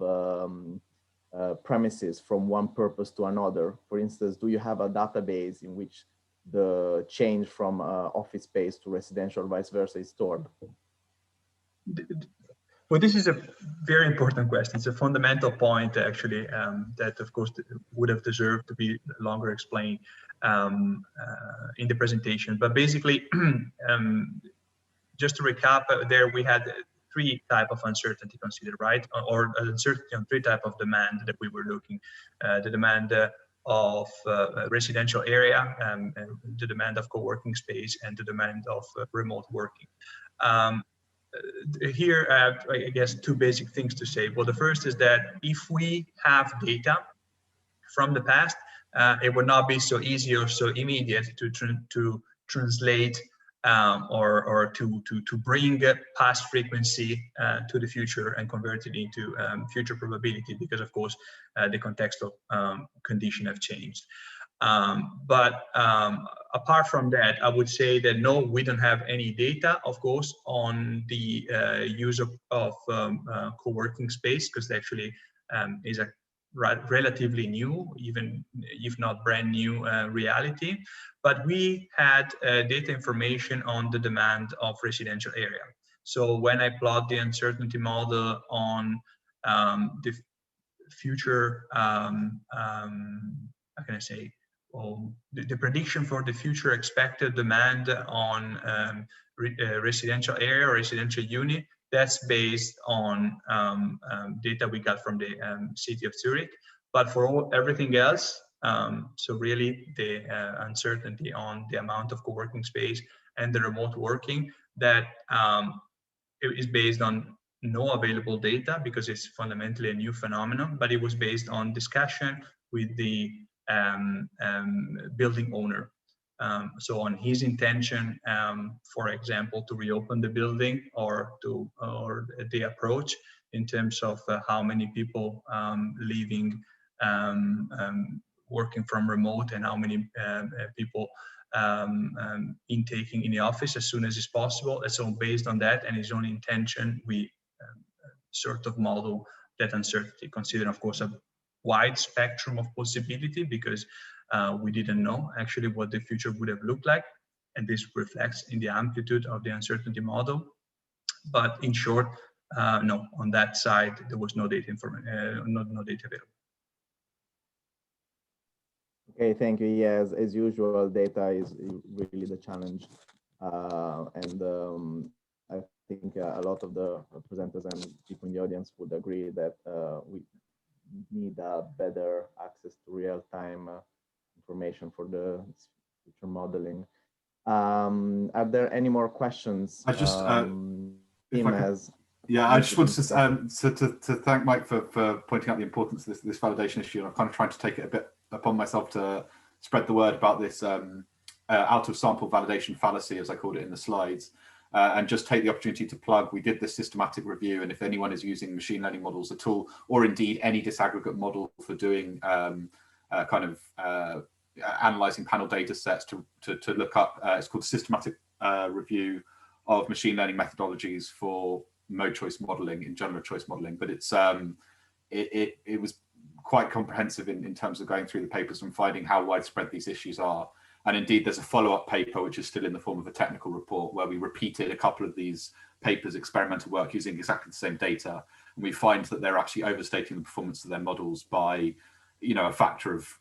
premises from one purpose to another? For instance, do you have a database in which the change from office space to residential or vice versa is stored? Well, this is a very important question. It's a fundamental point, actually, that, of course, would have deserved to be longer explained in the presentation. But basically, just to recap, there we had three types of uncertainty considered, right? Or uncertainty on three types of demand that we were looking. The demand of residential area, the demand of co-working space, and the demand of remote working. Here, I guess, two basic things to say. Well, the first is that if we have data from the past, it would not be so easy or so immediate to translate or to bring past frequency to the future and convert it into future probability, because of course the contextual condition have changed. But apart from that, I would say that no, we don't have any data, of course, on the use of co-working space, because actually is a relatively new, even if not brand new reality. But we had data information on the demand of residential area. So when I plot the uncertainty model on the future, how can I say, well, the prediction for the future expected demand on residential area or residential unit, that's based on data we got from the city of Zurich. But for everything else, so really the uncertainty on the amount of co-working space and the remote working, that it is based on no available data, because it's fundamentally a new phenomenon, but it was based on discussion with the building owner. So on his intention, for example, to reopen the building, or the approach in terms of how many people leaving, working from remote, and how many people intaking in the office as soon as is possible. And so based on that and his own intention, we sort of model that uncertainty, considering, of course, a wide spectrum of possibility, because we didn't know actually what the future would have looked like, and this reflects in the amplitude of the uncertainty model. But in short, no, on that side there was no data information, no data available. Okay, thank you. Yes, as usual, data is really the challenge, and I think a lot of the presenters and people in the audience would agree that we need better access to real-time information for the future modeling. Are there any more questions? I just, yeah, I just want to thank Mike for pointing out the importance of this validation issue. I'm kind of trying to take it a bit upon myself to spread the word about this out of sample validation fallacy, as I called it in the slides. And just take the opportunity to plug, we did this systematic review, and if anyone is using machine learning models at all, or indeed any disaggregate model for doing analyzing panel data sets to look up, it's called systematic review of machine learning methodologies for mode choice modeling, in general choice modeling, but it's it was quite comprehensive in terms of going through the papers and finding how widespread these issues are. And indeed, there's a follow-up paper, which is still in the form of a technical report, where we repeated a couple of these papers, experimental work, using exactly the same data. And we find that they're actually overstating the performance of their models by, a factor of,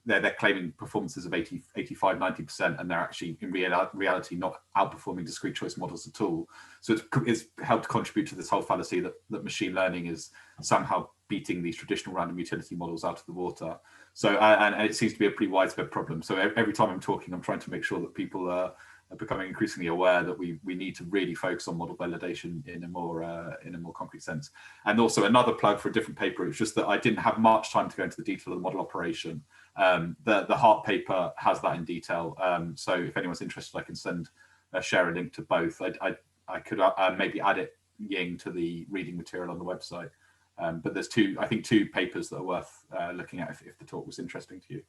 they're claiming performances of 80, 85, 90%, and they're actually in reality not outperforming discrete choice models at all. So it's helped contribute to this whole fallacy that machine learning is somehow beating these traditional random utility models out of the water. So, and it seems to be a pretty widespread problem. So every time I'm talking, I'm trying to make sure that people are becoming increasingly aware that we need to really focus on model validation in a more concrete sense. And also another plug for a different paper, it's just that I didn't have much time to go into the detail of the model operation. The Hart paper has that in detail. So if anyone's interested, I can share a link to both. I could maybe add it to the reading material on the website. But there's I think two papers that are worth looking at if the talk was interesting to you.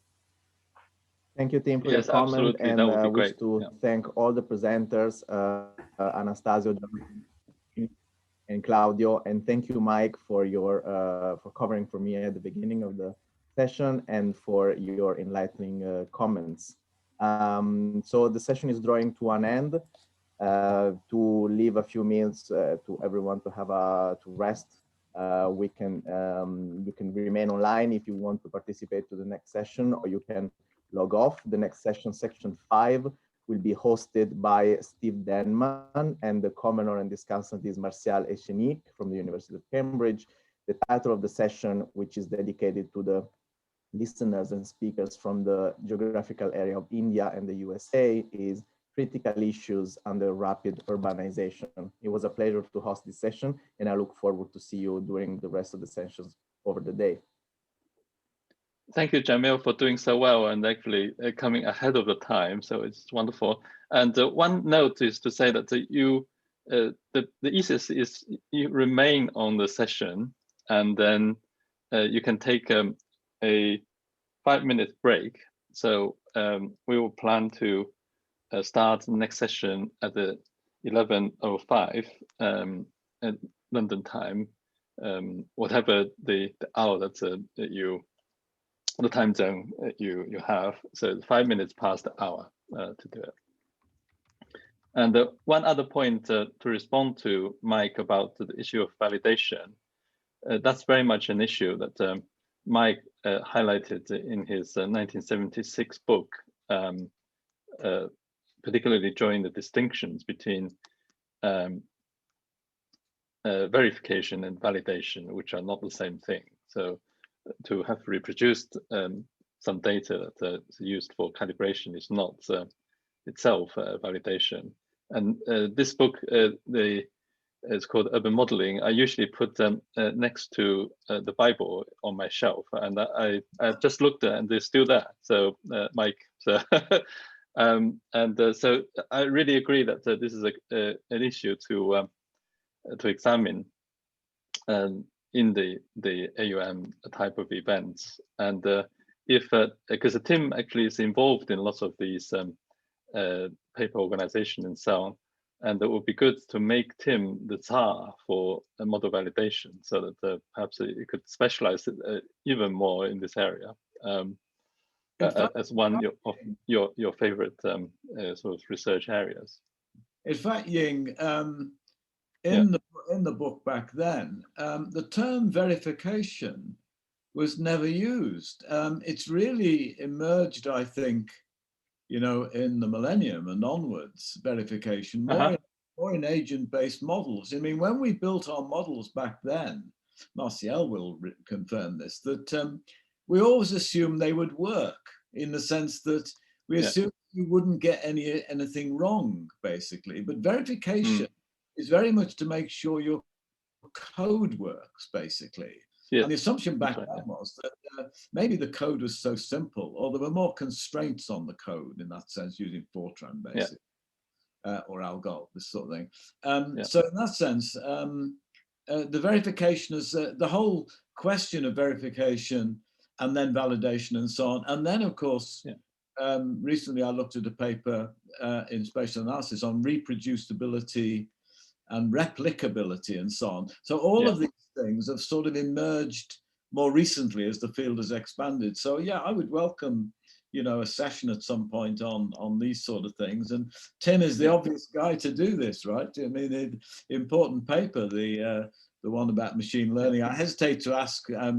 Thank you, Tim, for your comment, and I wish to thank all the presenters, Athanasios and Claudio, and thank you, Mike, for your for covering for me at the beginning of the session and for your enlightening comments. So the session is drawing to an end. To leave a few minutes to everyone to have to rest. You can remain online if you want to participate to the next session, or you can log off. The next session, section 5, will be hosted by Steve Denman, and the commenter and discussant is Martial Echenique from the University of Cambridge. The title of the session, which is dedicated to the listeners and speakers from the geographical area of India and the USA, is Critical Issues Under Rapid Urbanization. It was a pleasure to host this session, and I look forward to see you during the rest of the sessions over the day. Thank you, Jamil, for doing so well and actually coming ahead of the time. So it's wonderful. And one note is to say that the easiest is you remain on the session, and then you can take a 5-minute break. So we will plan to start the next session at the 11:05 at London time, whatever the hour that the time zone you have. So 5 minutes past the hour to do it. And one other point to respond to Mike about the issue of validation, that's very much an issue that Mike highlighted in his 1976 book, particularly drawing the distinctions between verification and validation, which are not the same thing. So to have reproduced some data that's used for calibration is not itself validation. And this book, it's called Urban Modeling. I usually put them next to the Bible on my shelf, and I just looked at it, and they're still there. So Mike, so so I really agree that this is an issue to examine in the AUM type of events. And because Tim actually is involved in lots of these paper organization and so on, and it would be good to make Tim the czar for model validation, so that perhaps you could specialize even more in this area as one of your favorite sort of research areas. In fact, Ying, in the book back then, the term verification was never used. It's really emerged, I think, in the millennium and onwards, verification, more in agent-based models. I mean, when we built our models back then, Martial will confirm this, that we always assumed they would work, in the sense that we assumed you wouldn't get anything wrong, basically. But verification is very much to make sure your code works, basically. Yes. And the assumption back then was that maybe the code was so simple, or there were more constraints on the code in that sense, using Fortran, basically, or Algol, this sort of thing. So in that sense, the verification is the whole question of verification and then validation and so on. And then, of course, recently I looked at a paper in spatial analysis on reproducibility and replicability and so on. So all of these things have sort of emerged more recently as the field has expanded. So yeah, I would welcome, you know, a session at some point on these sort of things. And Tim is the obvious guy to do this, right? I mean, the important paper, the one about machine learning. I hesitate to ask, I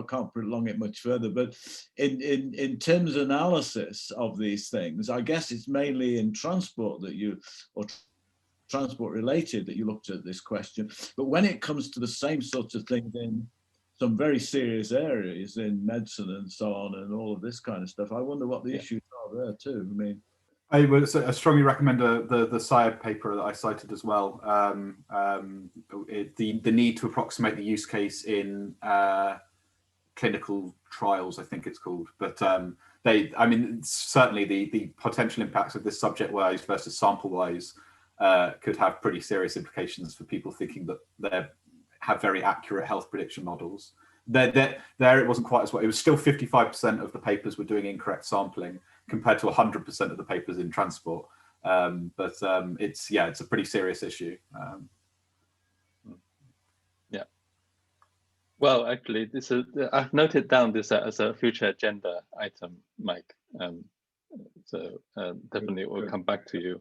can't prolong it much further, but in terms of analysis of these things, I guess it's mainly in transport that you, or transport related, that you looked at this question. But when it comes to the same sorts of things in some very serious areas in medicine and so on, and all of this kind of stuff, I wonder what the issues are there too. I mean, I strongly recommend the SIAD paper that I cited as well. The need to approximate the use case in clinical trials, I think it's called. But I mean, certainly the potential impacts of this subject-wise versus sample-wise could have pretty serious implications for people thinking that they have very accurate health prediction models. There it wasn't quite as well. It was still 55% of the papers were doing incorrect sampling compared to 100% of the papers in transport. But it's a pretty serious issue. Yeah. Well, actually, I've noted down this as a future agenda item, Mike. So definitely we'll come back to you